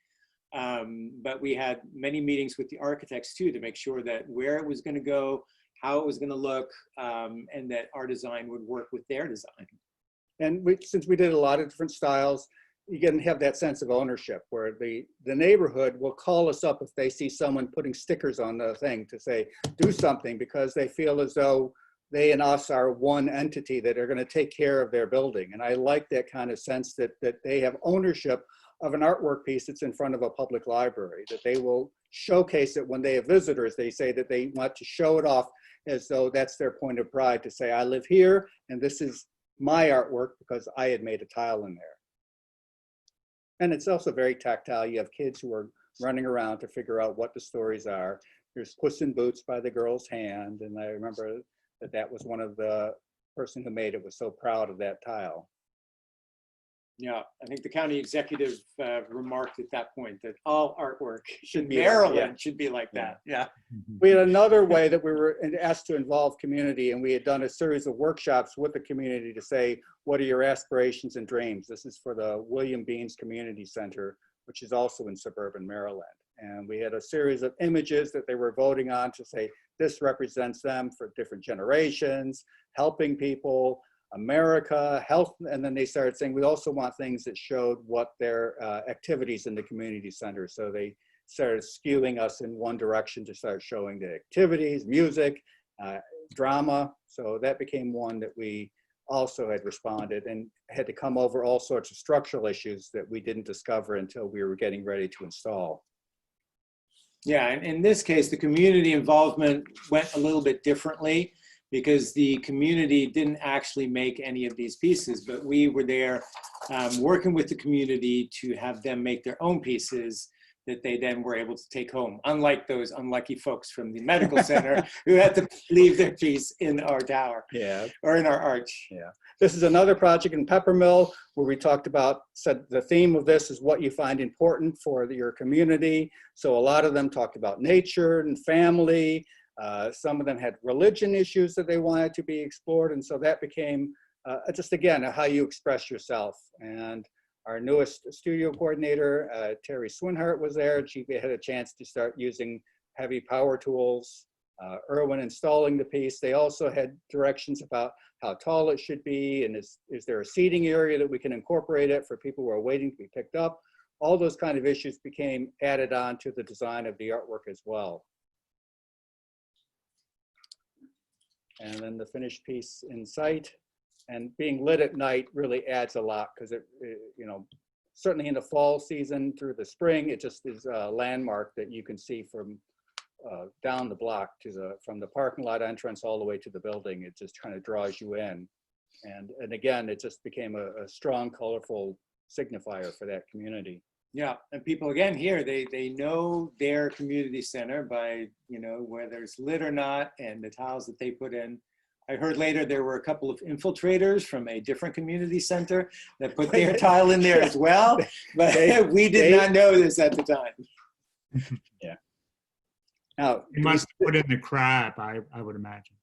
But we had many meetings with the architects too to make sure that where it was going to go, how it was going to look, and that our design would work with their design. And since we did a lot of different styles, you can have that sense of ownership where the neighborhood will call us up if they see someone putting stickers on the thing to say, do something, because they feel as though they and us are one entity that are going to take care of their building. And I like that kind of sense that they have ownership of an artwork piece that's in front of a public library, that they will showcase it when they have visitors. They say that they want to show it off as though that's their point of pride, to say, I live here and this is my artwork because I had made a tile in there. And it's also very tactile. You have kids who are running around to figure out what the stories are. There's Puss in Boots by the girl's hand. And I remember that was one of the person who made it was so proud of that tile. Yeah, I think the county executive remarked at that point that all artwork Should in be like- Maryland yeah. should be like that. Yeah. We had another way that we were asked to involve community, and we had done a series of workshops with the community to say, what are your aspirations and dreams? This is for the William Beans Community Center, which is also in suburban Maryland. And we had a series of images that they were voting on to say, this represents them for different generations, helping people, America, health, and then they started saying, we also want things that showed what their activities in the community center. So they started skewing us in one direction to start showing the activities, music, drama. So that became one that we also had responded and had to come over all sorts of structural issues that we didn't discover until we were getting ready to install. Yeah, and in this case, the community involvement went a little bit differently because the community didn't actually make any of these pieces, but we were there working with the community to have them make their own pieces that they then were able to take home, unlike those unlucky folks from the medical center who had to leave their piece in our tower, Yeah. or in our arch. Yeah. This is another project in Peppermill where we talked about, said the theme of this is what you find important for your community. So a lot of them talked about nature and family. Some of them had religion issues that they wanted to be explored. And so that became just, again, how you express yourself. And our newest studio coordinator, Terry Swinhart, was there. She had a chance to start using heavy power tools. Erwin installing the piece. They also had directions about how tall it should be, and is there a seating area that we can incorporate it for people who are waiting to be picked up. All those kind of issues became added on to the design of the artwork as well. And then the finished piece in sight, and being lit at night really adds a lot, because it, you know, certainly in the fall season through the spring, it just is a landmark that you can see from down the block to from the parking lot entrance all the way to the building. It just kind of draws you in. And again, it just became a strong, colorful signifier for that community. Yeah, and people again here, they know their community center by, you know, whether it's lit or not, and the tiles that they put in. I heard later there were a couple of infiltrators from a different community center that put their tile in there as well, but we did not know this at the time. Yeah. Now, You must put in the crab, I would imagine.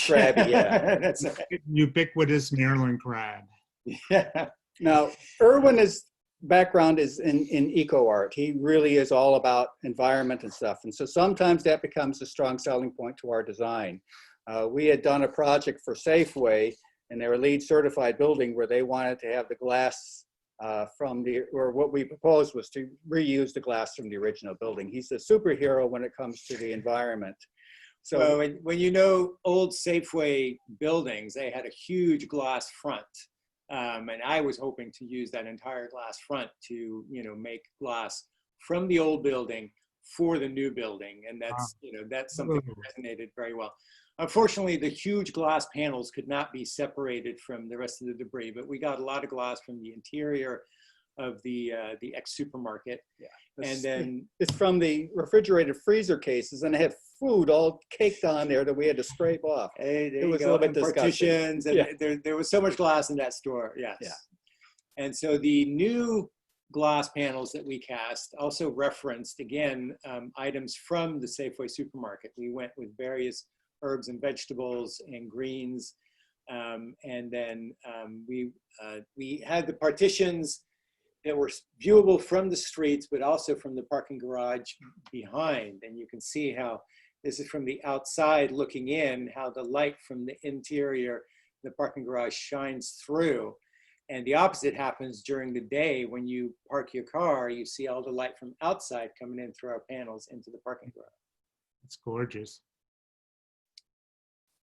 Crabby, yeah. That's right. Ubiquitous Maryland crab. Yeah. Now, Erwin's background is in eco art. He really is all about environment and stuff. And so sometimes that becomes a strong selling point to our design. We had done a project for Safeway in their LEED certified building where they wanted to have the glass or what we proposed was to reuse the glass from the original building. He's a superhero when it comes to the environment. So well, when you know old Safeway buildings, they had a huge glass front. And I was hoping to use that entire glass front to, you know, make glass from the old building for the new building. And that's, you know, that's something that resonated very well. Unfortunately, the huge glass panels could not be separated from the rest of the debris, but we got a lot of glass from the interior the ex-supermarket. Yeah. And then It's from the refrigerated freezer cases, and they had food all caked on there that we had to scrape off. it was a little bit disgusting. partitions, and Yeah. there was so much glass in that store. Yes. Yeah. And so the new glass panels that we cast also referenced, again, items from the Safeway supermarket. We went with various herbs and vegetables and greens. And then we had the partitions that were viewable from the streets, but also from the parking garage behind. And you can see how this is from the outside looking in, how the light from the interior, the parking garage shines through. And the opposite happens during the day. When you park your car, you see all the light from outside coming in through our panels into the parking garage. It's gorgeous.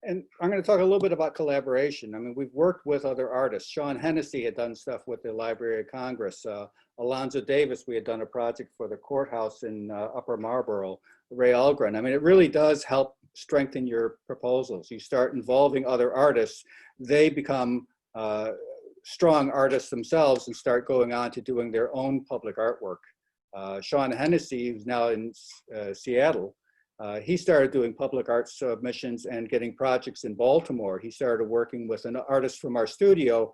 And I'm going to talk a little bit about collaboration. I mean, we've worked with other artists. Sean Hennessy had done stuff with the Library of Congress. Alonzo Davis, we had done a project for the courthouse in Upper Marlboro. Ray Algren. I mean, it really does help strengthen your proposals. You start involving other artists, they become strong artists themselves and start going on to doing their own public artwork. Sean Hennessy, who's now in Seattle, he started doing public art submissions and getting projects in Baltimore. He started working with an artist from our studio,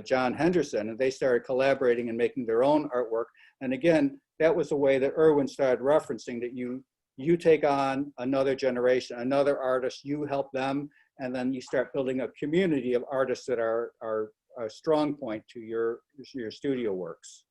John Henderson, and they started collaborating and making their own artwork. And again, that was a way that Erwin started referencing that you take on another generation, another artist, you help them, and then you start building a community of artists that are a strong point to your studio works.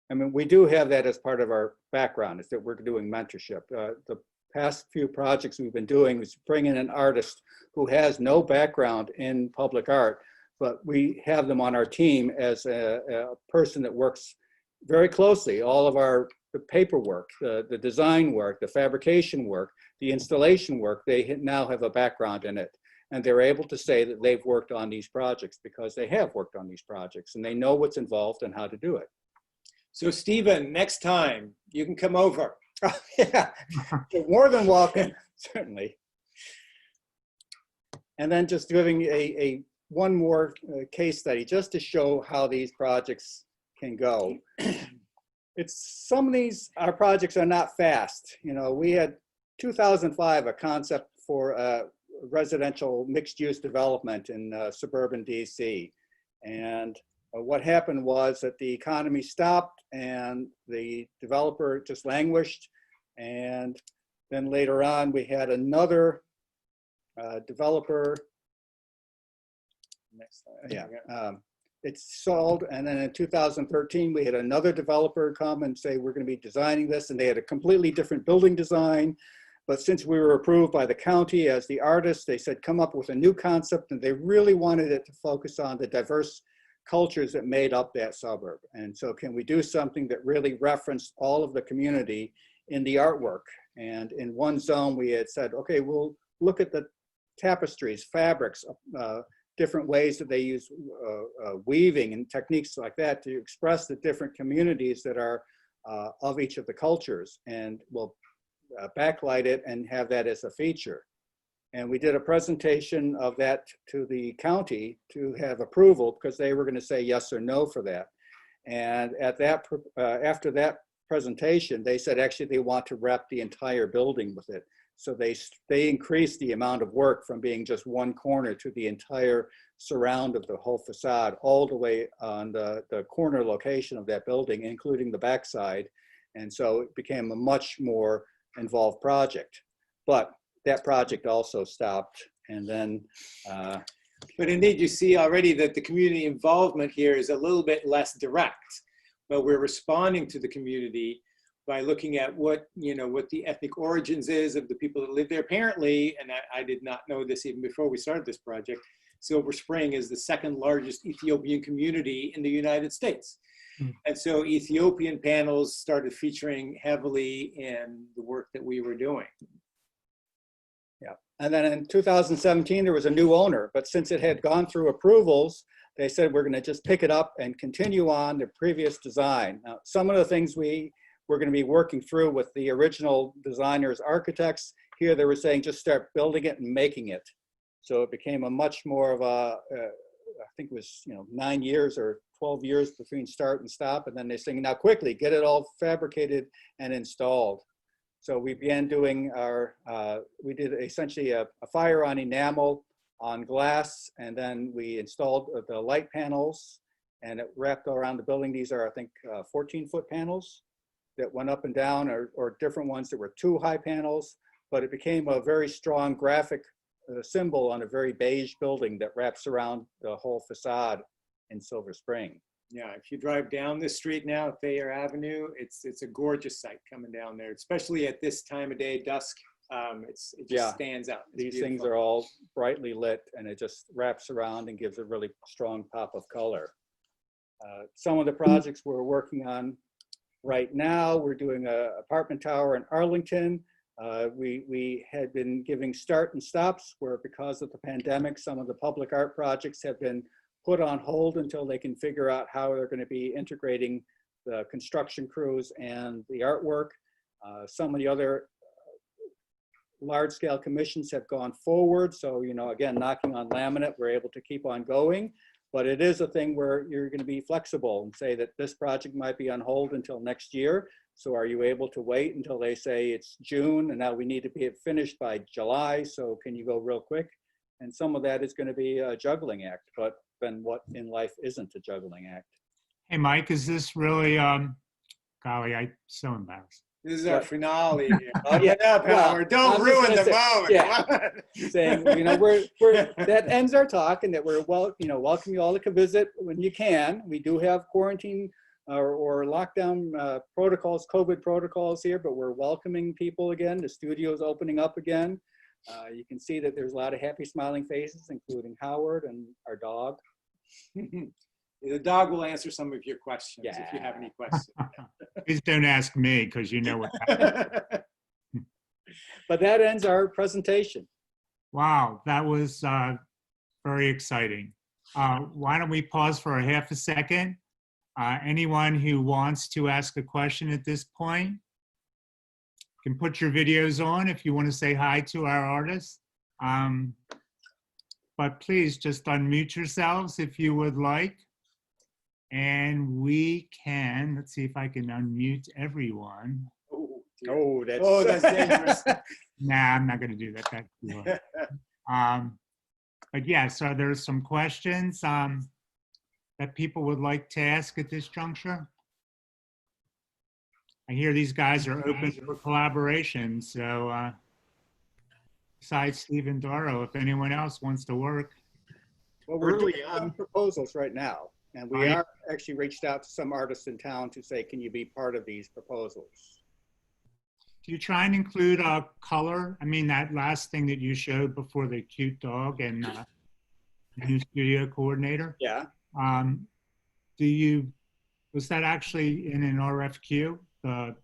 I mean, we do have that as part of our background, is that we're doing mentorship. The past few projects we've been doing is bringing in an artist who has no background in public art, but we have them on our team as a person that works very closely. All of the paperwork, the design work, the fabrication work, the installation work, they now have a background in it. And they're able to say that they've worked on these projects because they have worked on these projects and they know what's involved and how to do it. So Stephen, next time you can come over. Yeah, you're more than welcome, certainly. And then just giving one more case study just to show how these projects can go. Some of our projects are not fast. You know, we had 2005, a concept for a residential mixed-use development in suburban DC. And what happened was that the economy stopped and the developer just languished. And then later on, we had another developer. Next slide. Yeah, it's sold. And then in 2013, we had another developer come and say, we're going to be designing this. And they had a completely different building design. But since we were approved by the county as the artist, they said, come up with a new concept. And they really wanted it to focus on the diverse cultures that made up that suburb. And so can we do something that really referenced all of the community in the artwork? And in one zone, we had said, okay, we'll look at the tapestries, fabrics, different ways that they use weaving and techniques like that to express the different communities that are of each of the cultures. And we'll backlight it and have that as a feature. And we did a presentation of that to the county to have approval because they were going to say yes or no for that. And at that, after that presentation, they said actually they want to wrap the entire building with it. So they increased the amount of work from being just one corner to the entire surround of the whole facade, all the way on the corner location of that building, including the backside. And so it became a much more involved project. But that project also stopped. And then but indeed, you see already that the community involvement here is a little bit less direct, but we're responding to the community by looking at what the ethnic origins is of the people that live there. Apparently, and I did not know this even before we started this project, Silver Spring is the second largest Ethiopian community in the United States. And so Ethiopian panels started featuring heavily in the work that we were doing. Yeah, and then in 2017, there was a new owner, but since it had gone through approvals, they said, we're gonna just pick it up and continue on the previous design. Now, some of the things we're gonna be working through with the original designers, architects, here they were saying, just start building it and making it. So it became a much more of a, I think it was 9 years or 12 years between start and stop. And then they're saying, now quickly, get it all fabricated and installed. So we began doing we did essentially a fire on enamel on glass, and then we installed the light panels, and it wrapped around the building. These are, I think, 14-foot panels that went up and down, or different ones that were 2 high panels, but it became a very strong graphic symbol on a very beige building that wraps around the whole facade in Silver Spring. Yeah, if you drive down this street now, Thayer Avenue, it's a gorgeous sight coming down there, especially at this time of day, dusk. It just stands out. It's These beautiful. things are all brightly lit, and it just wraps around and gives a really strong pop of color. Some of the projects we're working on right now, we're doing an apartment tower in Arlington. We had been giving start and stops where, because of the pandemic, some of the public art projects have been put on hold until they can figure out how they're going to be integrating the construction crews and the artwork. Some of the other large-scale commissions have gone forward. So, again, knocking on laminate, we're able to keep on going. But it is a thing where you're going to be flexible and say that this project might be on hold until next year. So are you able to wait until they say it's June and now we need to be finished by July? So can you go real quick? And some of that is going to be a juggling act, but then what in life isn't a juggling act? Hey, Mike, is this really, golly, I'm so embarrassed. This is our finale here. Oh, yeah. Up, Well, Howard. Don't I'm just ruin gonna the say, moment. yeah. Come on. Saying, that ends our talk, and that we're welcome you all to come visit when you can. We do have quarantine or lockdown protocols, COVID protocols here, but we're welcoming people again. The studio's opening up again. You can see that there's a lot of happy smiling faces, including Howard and our dog. The dog will answer some of your questions if you have any questions. Please don't ask me, because you know what happened. But that ends our presentation. Wow, that was very exciting. Why don't we pause for a half a second? Anyone who wants to ask a question at this point can put your videos on if you want to say hi to our artists. But please just unmute yourselves if you would like. And we can, let's see if I can unmute everyone. Oh, that's dangerous. Nah, I'm not going to do that. That's cool. But yes, are there some questions that people would like to ask at this juncture? I hear these guys are open for collaboration. So besides Steve and Doro, if anyone else wants to work. Well, we're doing some proposals right now. And we are actually reached out to some artists in town to say, can you be part of these proposals? Do you try and include a color? I mean, that last thing that you showed before, the cute dog and the new studio coordinator. Yeah. Was that actually in an RFQ for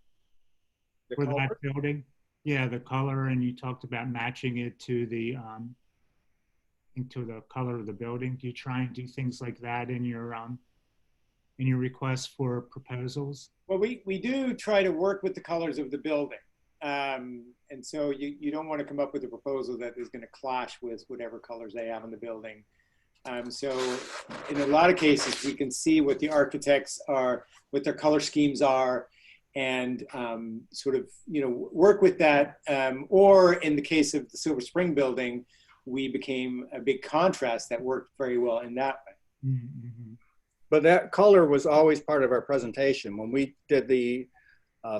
that building? Yeah, the color, and you talked about matching it to the color of the building. Do you try and do things like that in your requests for proposals? Well, we do try to work with the colors of the building. And so you don't want to come up with a proposal that is going to clash with whatever colors they have on the building. So in a lot of cases, we can see what the architects are, what their color schemes are, and sort of, work with that. Or in the case of the Silver Spring building, we became a big contrast that worked very well in that way. Mm-hmm. But that color was always part of our presentation. When we did the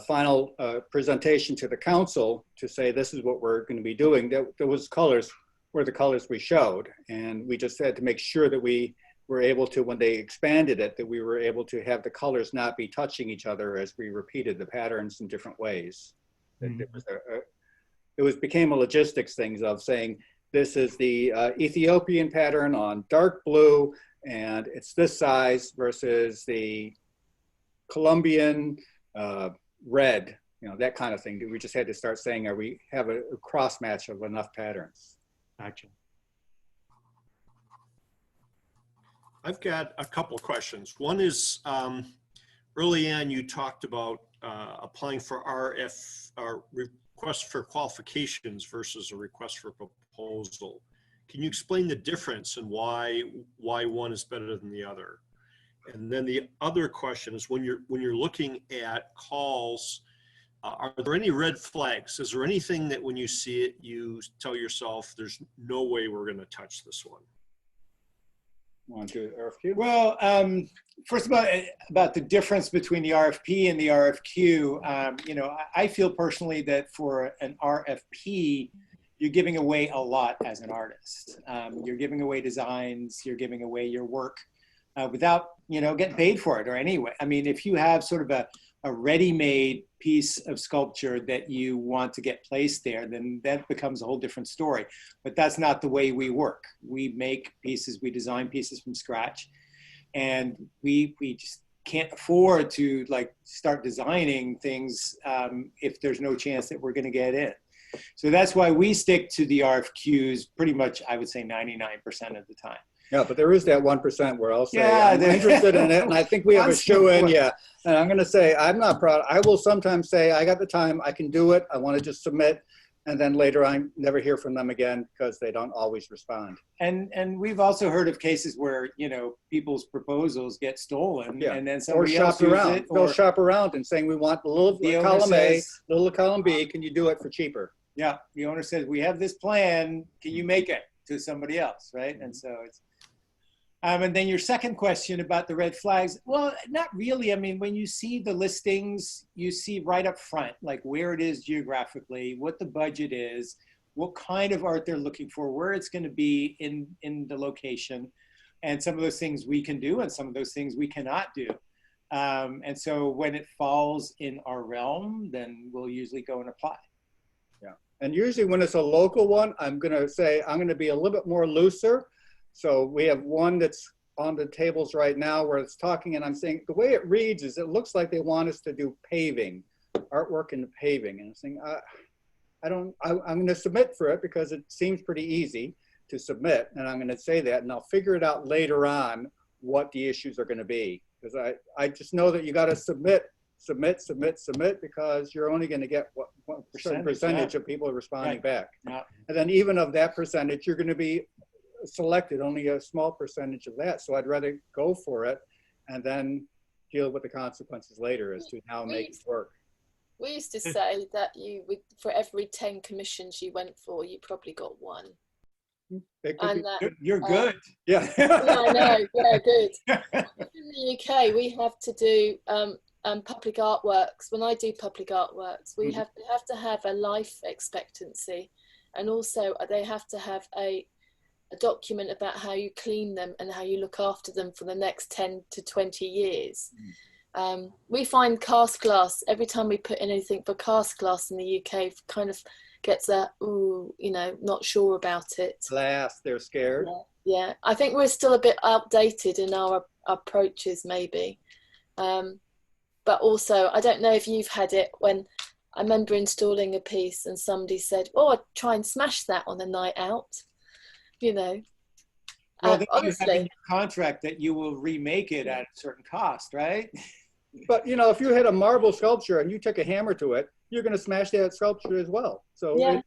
final presentation to the council to say this is what we're going to be doing, there was colors were the colors we showed. And we just had to make sure that we were able to, when they expanded it, that we were able to have the colors not be touching each other as we repeated the patterns in different ways. Mm-hmm. It became a logistics thing of saying, this is the Ethiopian pattern on dark blue, and it's this size versus the Colombian red, that kind of thing. We just had to start saying, we have a cross match of enough patterns. Gotcha. I've got a couple questions. One is, early on you talked about applying for request for qualifications versus a request for proposal. Can you explain the difference and why one is better than the other? And then the other question is when you're looking at calls, are there any red flags? Is there anything that when you see it, you tell yourself, there's no way we're going to touch this one? Want to RFQ? Well, first about the difference between the RFP and the RFQ, you know, I feel personally that for an RFP, you're giving away a lot as an artist. You're giving away designs, you're giving away your work without, you know, getting paid for it or anyway. I mean, if you have sort of a ready-made piece of sculpture that you want to get placed there, then that becomes a whole different story. But that's not the way we work. We make pieces, we design pieces from scratch, and we just can't afford to like start designing things if there's no chance that we're going to get in. So that's why we stick to the RFQs pretty much, I would say 99% of the time. Yeah, but there is that 1% where I'll say, Yeah, I'm interested in it, and I think we have a shoe in, yeah. And I'm going to say, I'm not proud. I will sometimes say, I got the time, I can do it, I want to just submit, and then later I never hear from them again because they don't always respond. And we've also heard of cases where, you know, people's proposals get stolen, Yeah. and then Or somebody else shop uses around. it. They'll shop around and saying, we want a little The owner column A, says- little column B, can you do it for cheaper? Yeah, the owner says, we have this plan, can you make it to somebody else, right? And so it's, and then your second question about the red flags, well, not really. I mean, when you see the listings, you see right up front, like where it is geographically, what the budget is, what kind of art they're looking for, where it's going to be in the location, and some of those things we can do and some of those things we cannot do. And so when it falls in our realm, then we'll usually go and apply. And usually when it's a local one, I'm going to say, I'm going to be a little bit more looser. So we have one that's on the tables right now where it's talking, and I'm saying, the way it reads is it looks like they want us to do paving, artwork in the paving. And I'm saying, I'm going to submit for it because it seems pretty easy to submit. And I'm going to say that, and I'll figure it out later on what the issues are going to be. Because I just know that you got to submit, because you're only going to get what certain percentage of people are responding back. Yeah. And then even of that percentage, you're going to be selected only a small percentage of that. So I'd rather go for it and then deal with the consequences later as to how it makes it work. We used to say that for every 10 commissions you went for, you probably got one. It could And be, that, You're good. yeah. yeah, I know, yeah, good. In the UK, we have to do public artworks. When I do public artworks, we have to have a life expectancy, and also they have to have a document about how you clean them and how you look after them for the next 10 to 20 years. We find cast glass, every time we put in anything for cast glass in the UK, kind of gets a, ooh, you know, not sure about it. Glass, they're scared. Yeah, I think we're still a bit outdated in our approaches, maybe. But also, I don't know if you've had it when I remember installing a piece and somebody said, oh, I'd try and smash that on a night out, you know. Well, then you have in Honestly, your contract that you will remake it at a certain cost, right? But, you know, if you hit a marble sculpture and you took a hammer to it, you're going to smash that sculpture as well. So Yeah.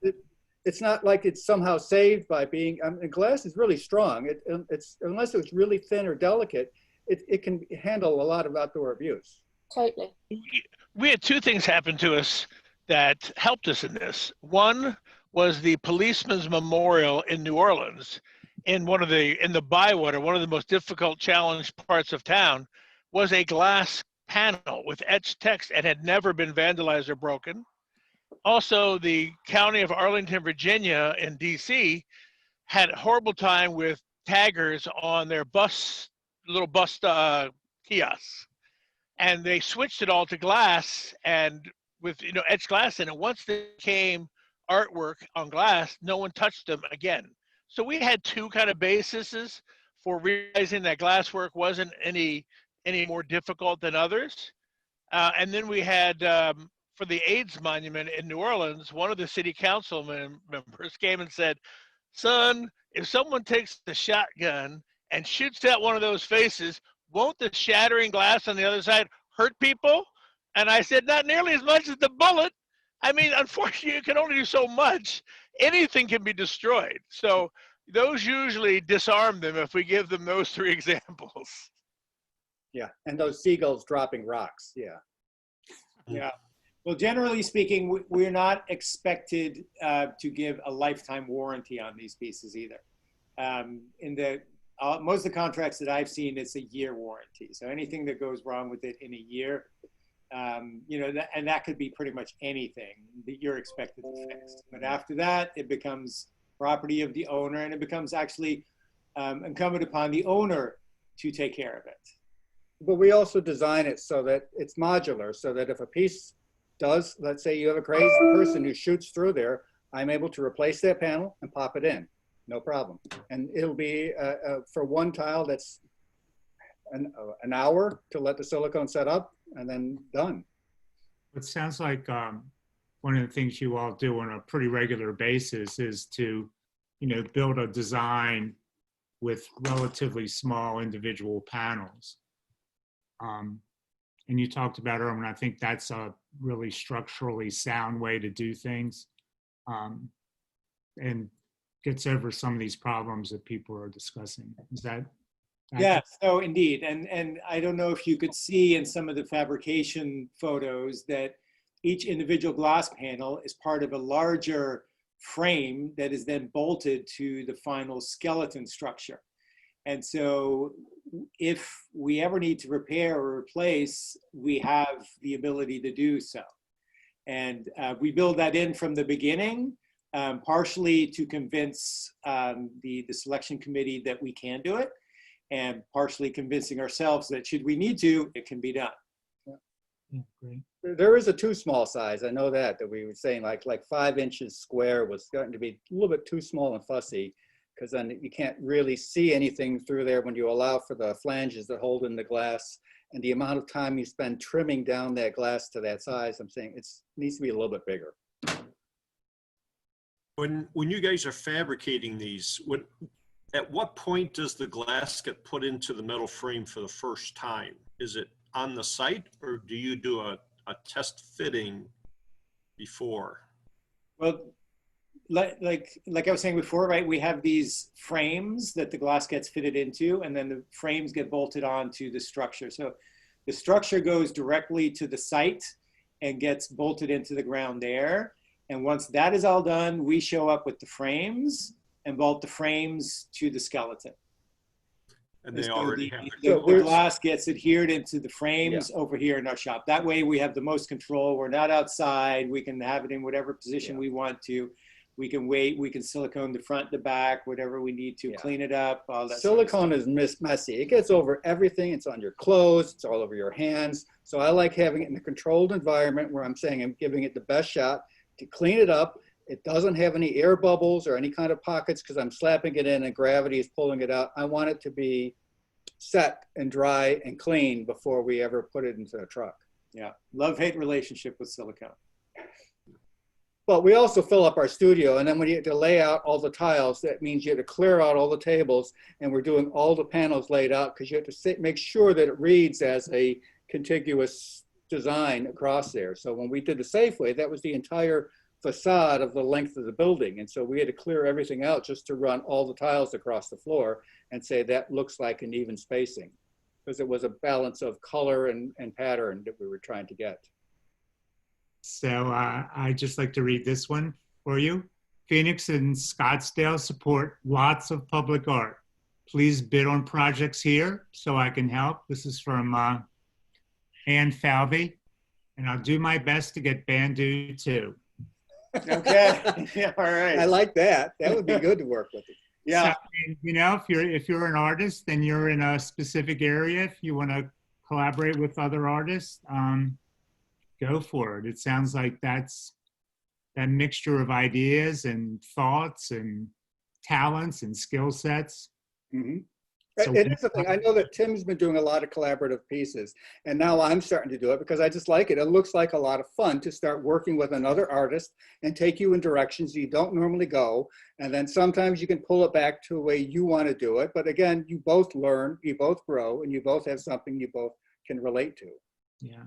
it's not like it's somehow saved by being, glass is really strong. It's unless it's really thin or delicate, it can handle a lot of outdoor abuse. totally. We had two things happen to us that helped us in this. One was the policeman's memorial in New Orleans. In the Bywater, one of the most difficult challenged parts of town was a glass panel with etched text and had never been vandalized or broken. Also, the county of Arlington, Virginia in DC had a horrible time with taggers on their little bus kiosks. And they switched it all to glass and with, you know, etched glass in it. Once they came artwork on glass, no one touched them again. So we had two kind of bases for realizing that glass work wasn't any more difficult than others. And then we had, for the AIDS monument in New Orleans, one of the city council members came and said, son, if someone takes the shotgun and shoots at one of those faces, won't the shattering glass on the other side hurt people? And I said, not nearly as much as the bullet. I mean, unfortunately, you can only do so much. Anything can be destroyed. So those usually disarm them if we give them those three examples. Yeah, and those seagulls dropping rocks, yeah. Yeah. Well, generally speaking, we're not expected to give a lifetime warranty on these pieces either. Most of the contracts that I've seen, it's a year warranty. So anything that goes wrong with it in a year, and that could be pretty much anything that you're expected to fix. But after that, it becomes property of the owner, and it becomes actually incumbent upon the owner to take care of it. But we also design it so that it's modular, so that if a piece does, let's say you have a crazy person who shoots through there, I'm able to replace that panel and pop it in, no problem. And it'll be for one tile that's an hour to let the silicone set up and then done. It sounds like one of the things you all do on a pretty regular basis is to, build a design with relatively small individual panels. And you talked about Erwin, I think that's a really structurally sound way to do things, and gets over some of these problems that people are discussing. Is that? Yeah, so indeed. And I don't know if you could see in some of the fabrication photos that each individual glass panel is part of a larger frame that is then bolted to the final skeleton structure. And so if we ever need to repair or replace, we have the ability to do so. And we build that in from the beginning, partially to convince the selection committee that we can do it, and partially convincing ourselves that should we need to, it can be done. Yeah, great. There is a too small size. I know that we were saying like 5 inches square was starting to be a little bit too small and fussy, because then you can't really see anything through there when you allow for the flanges that hold in the glass, and the amount of time you spend trimming down that glass to that size. I'm saying it needs to be a little bit bigger. When you guys are fabricating these, at what point does the glass get put into the metal frame for the first time? Is it on the site, or do you do a test fitting before? Well, like I was saying before, right? We have these frames that the glass gets fitted into, and then the frames get bolted onto the structure. So the structure goes directly to the site and gets bolted into the ground there. And once that is all done, we show up with the frames and bolt the frames to the skeleton. And they so already have the glass gets adhered into the frames over here in our shop. That way we have the most control. We're not outside. We can have it in whatever position we want to. We can wait. We can silicone the front, the back, whatever we need to, clean it up, all that. Silicone is messy. It gets over everything. It's on your clothes. It's all over your hands. So I like having it in a controlled environment where I'm saying I'm giving it the best shot to clean it up. It doesn't have any air bubbles or any kind of pockets because I'm slapping it in and gravity is pulling it out. I want it to be set and dry and clean before we ever put it into a truck. Yeah, love-hate relationship with silicone. But we also fill up our studio, and then when you have to lay out all the tiles, that means you have to clear out all the tables, and we're doing all the panels laid out because you have to make sure that it reads as a contiguous design across there. So when we did the Safeway, that was the entire facade of the length of the building. And so we had to clear everything out just to run all the tiles across the floor and say that looks like an even spacing, because it was a balance of color and pattern that we were trying to get. So I'd just like to read this one for you. Phoenix and Scottsdale support lots of public art. Please bid on projects here so I can help. This is from Ann Falvey, and I'll do my best to get Bandu too. Okay. Yeah, all right. I like that. That would be good to work with. Yeah. So, you know, if you're an artist and you're in a specific area, if you want to collaborate with other artists, go for it. It sounds like that's that mixture of ideas and thoughts and talents and skill sets. Mm-hmm. So It is a thing. I know that Tim's been doing a lot of collaborative pieces, and now I'm starting to do it because I just like it. It looks like a lot of fun to start working with another artist and take you in directions you don't normally go. And then sometimes you can pull it back to a way you want to do it. But again, you both learn, you both grow, and you both have something you both can relate to. Yeah.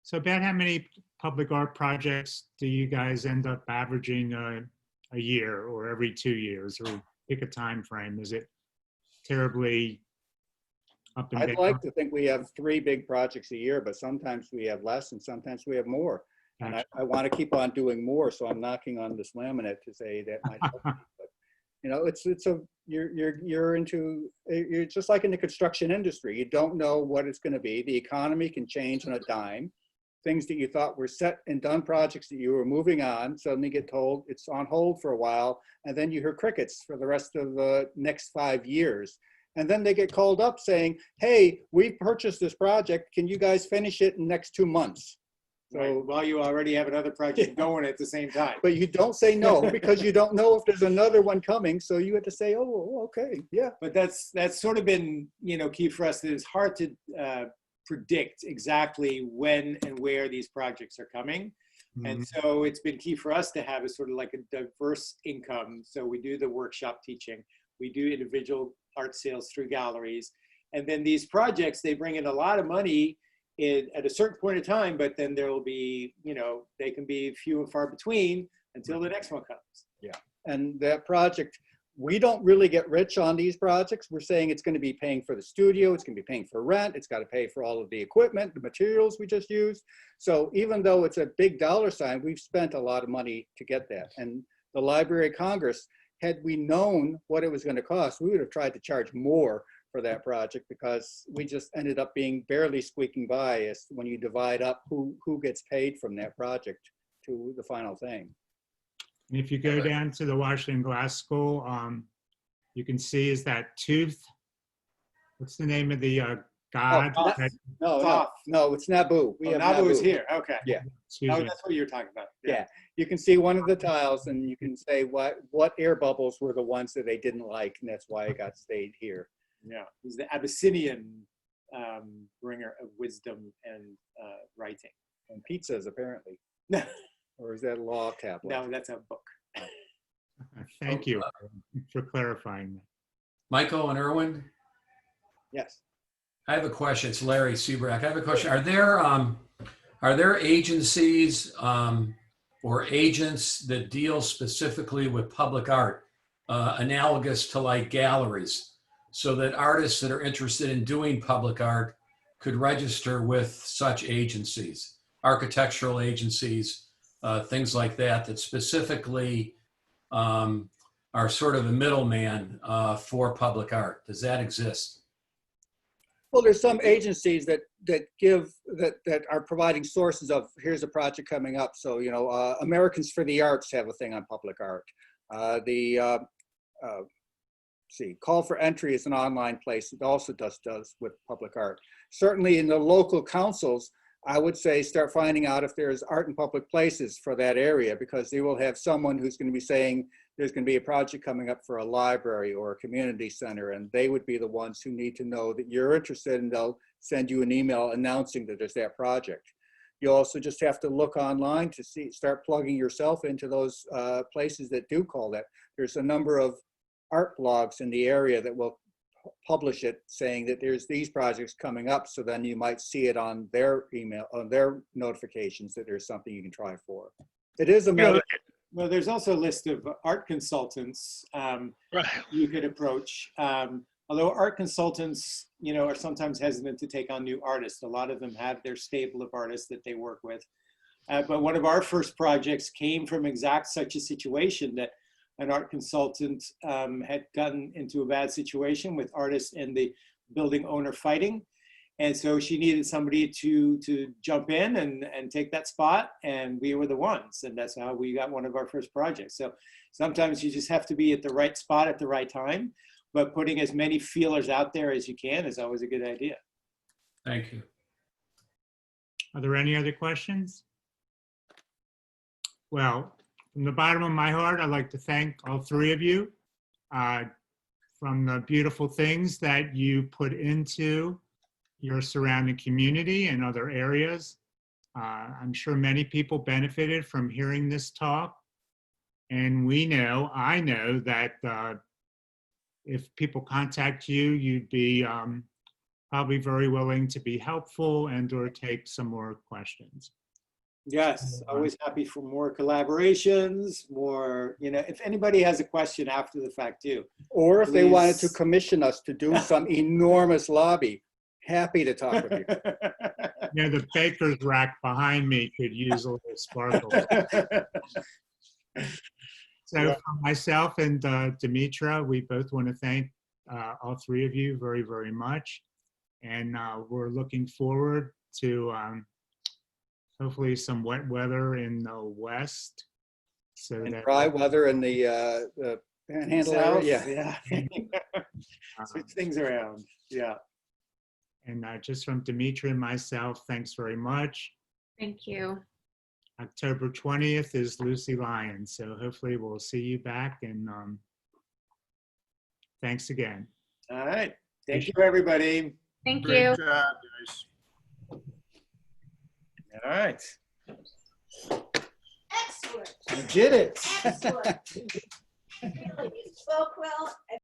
So about how many public art projects do you guys end up averaging a year or every 2 years, or pick a time frame? Is it terribly up and I'd down? like to think we have 3 big projects a year, but sometimes we have less and sometimes we have more. And I want to keep on doing more, so I'm knocking on this laminate to say that might help me. But, you know, you're just like in the construction industry. You don't know what it's going to be. The economy can change on a dime. Things that you thought were set and done projects that you were moving on suddenly get told it's on hold for a while, and then you hear crickets for the rest of the next 5 years. And then they get called up saying, hey, we purchased this project. Can you guys finish it in the next 2 months? So, Right, while you already have another project going at the same time. but you don't say no because you don't know if there's another one coming. So you have to say, oh, okay, yeah. But that's sort of been, you know, key for us. That it's hard to predict exactly when and where these projects are coming. And so it's been key for us to have a sort of like a diverse income. So we do the workshop teaching, we do individual art sales through galleries. And then these projects, they bring in a lot of money at a certain point in time, but then there will be, you know, they can be few and far between until the next one comes. Yeah. And that project, we don't really get rich on these projects. We're saying it's going to be paying for the studio, it's going to be paying for rent, it's got to pay for all of the equipment, the materials we just used. So even though it's a big dollar sign, we've spent a lot of money to get that. And the Library of Congress, had we known what it was going to cost, we would have tried to charge more for that project, because we just ended up being barely squeaking by as when you divide up who gets paid from that project to the final thing. And if you go down to the Washington Glass School, you can see is that tooth. What's the name of the god? Oh, that- No, it's Naboo. We have Nabu is here, okay. Yeah. excuse Oh, me. that's what you're talking about. Yeah, you can see one of the tiles and you can say what air bubbles were the ones that they didn't like, and that's why it got stayed here. Yeah, he's the Abyssinian bringer of wisdom and writing. And pizzas, apparently. No, Or is that a law tablet? that's a book. Thank you for clarifying that. Michael and Erwin, Yes. I have a question. It's Larry Seabrack. I have a question. Are there agencies or agents that deal specifically with public art, analogous to like galleries, so that artists that are interested in doing public art could register with such agencies, architectural agencies, things like that, that specifically are sort of a middleman for public art? Does that exist? Well, there's some agencies that are providing sources of, here's a project coming up. So, you know, Americans for the Arts have a thing on public art. Call for Entry is an online place that also does with public art. Certainly in the local councils, I would say start finding out if there's art in public places for that area, because they will have someone who's going to be saying there's going to be a project coming up for a library or a community center, and they would be the ones who need to know that you're interested, and they'll send you an email announcing that there's that project. You also just have to look online to start plugging yourself into those places that do call that. There's a number of art blogs in the area that will publish it saying that there's these projects coming up, so then you might see it on their email, on their notifications that there's something you can try for. It is a matter. Well, there's also a list of art consultants Right. you could approach. Although art consultants, you know, are sometimes hesitant to take on new artists. A lot of them have their stable of artists that they work with. But one of our first projects came from exact such a situation, that an art consultant had gotten into a bad situation with artists and the building owner fighting. And so she needed somebody to jump in and take that spot, and we were the ones. And that's how we got one of our first projects. So sometimes you just have to be at the right spot at the right time, but putting as many feelers out there as you can is always a good idea. Thank you. Are there any other questions? Well, from the bottom of my heart, I'd like to thank all 3 of you from the beautiful things that you put into your surrounding community and other areas. I'm sure many people benefited from hearing this talk. And I know that if people contact you, you'd be probably very willing to be helpful and or take some more questions. Yes, always happy for more collaborations, more, if anybody has a question after the fact too. Or if they wanted to Please. commission us to do some enormous lobby, happy to talk with you. The baker's rack behind me could use a little sparkle. So Yeah. for myself and Demetra, we both want to thank all three of you very, very much. And we're looking forward to hopefully some wet weather in the west. So And that dry weather in the Panhandle South, area. yeah. Switch things around, yeah. And just from Demetra and myself, thanks very much. Thank you. October 20th is Lucy Lyon, so hopefully we'll see you back, and thanks again. All right, thank you, everybody. Thank Great you. job, guys. All right, Excellent. you did it. Excellent. Really, you spoke well.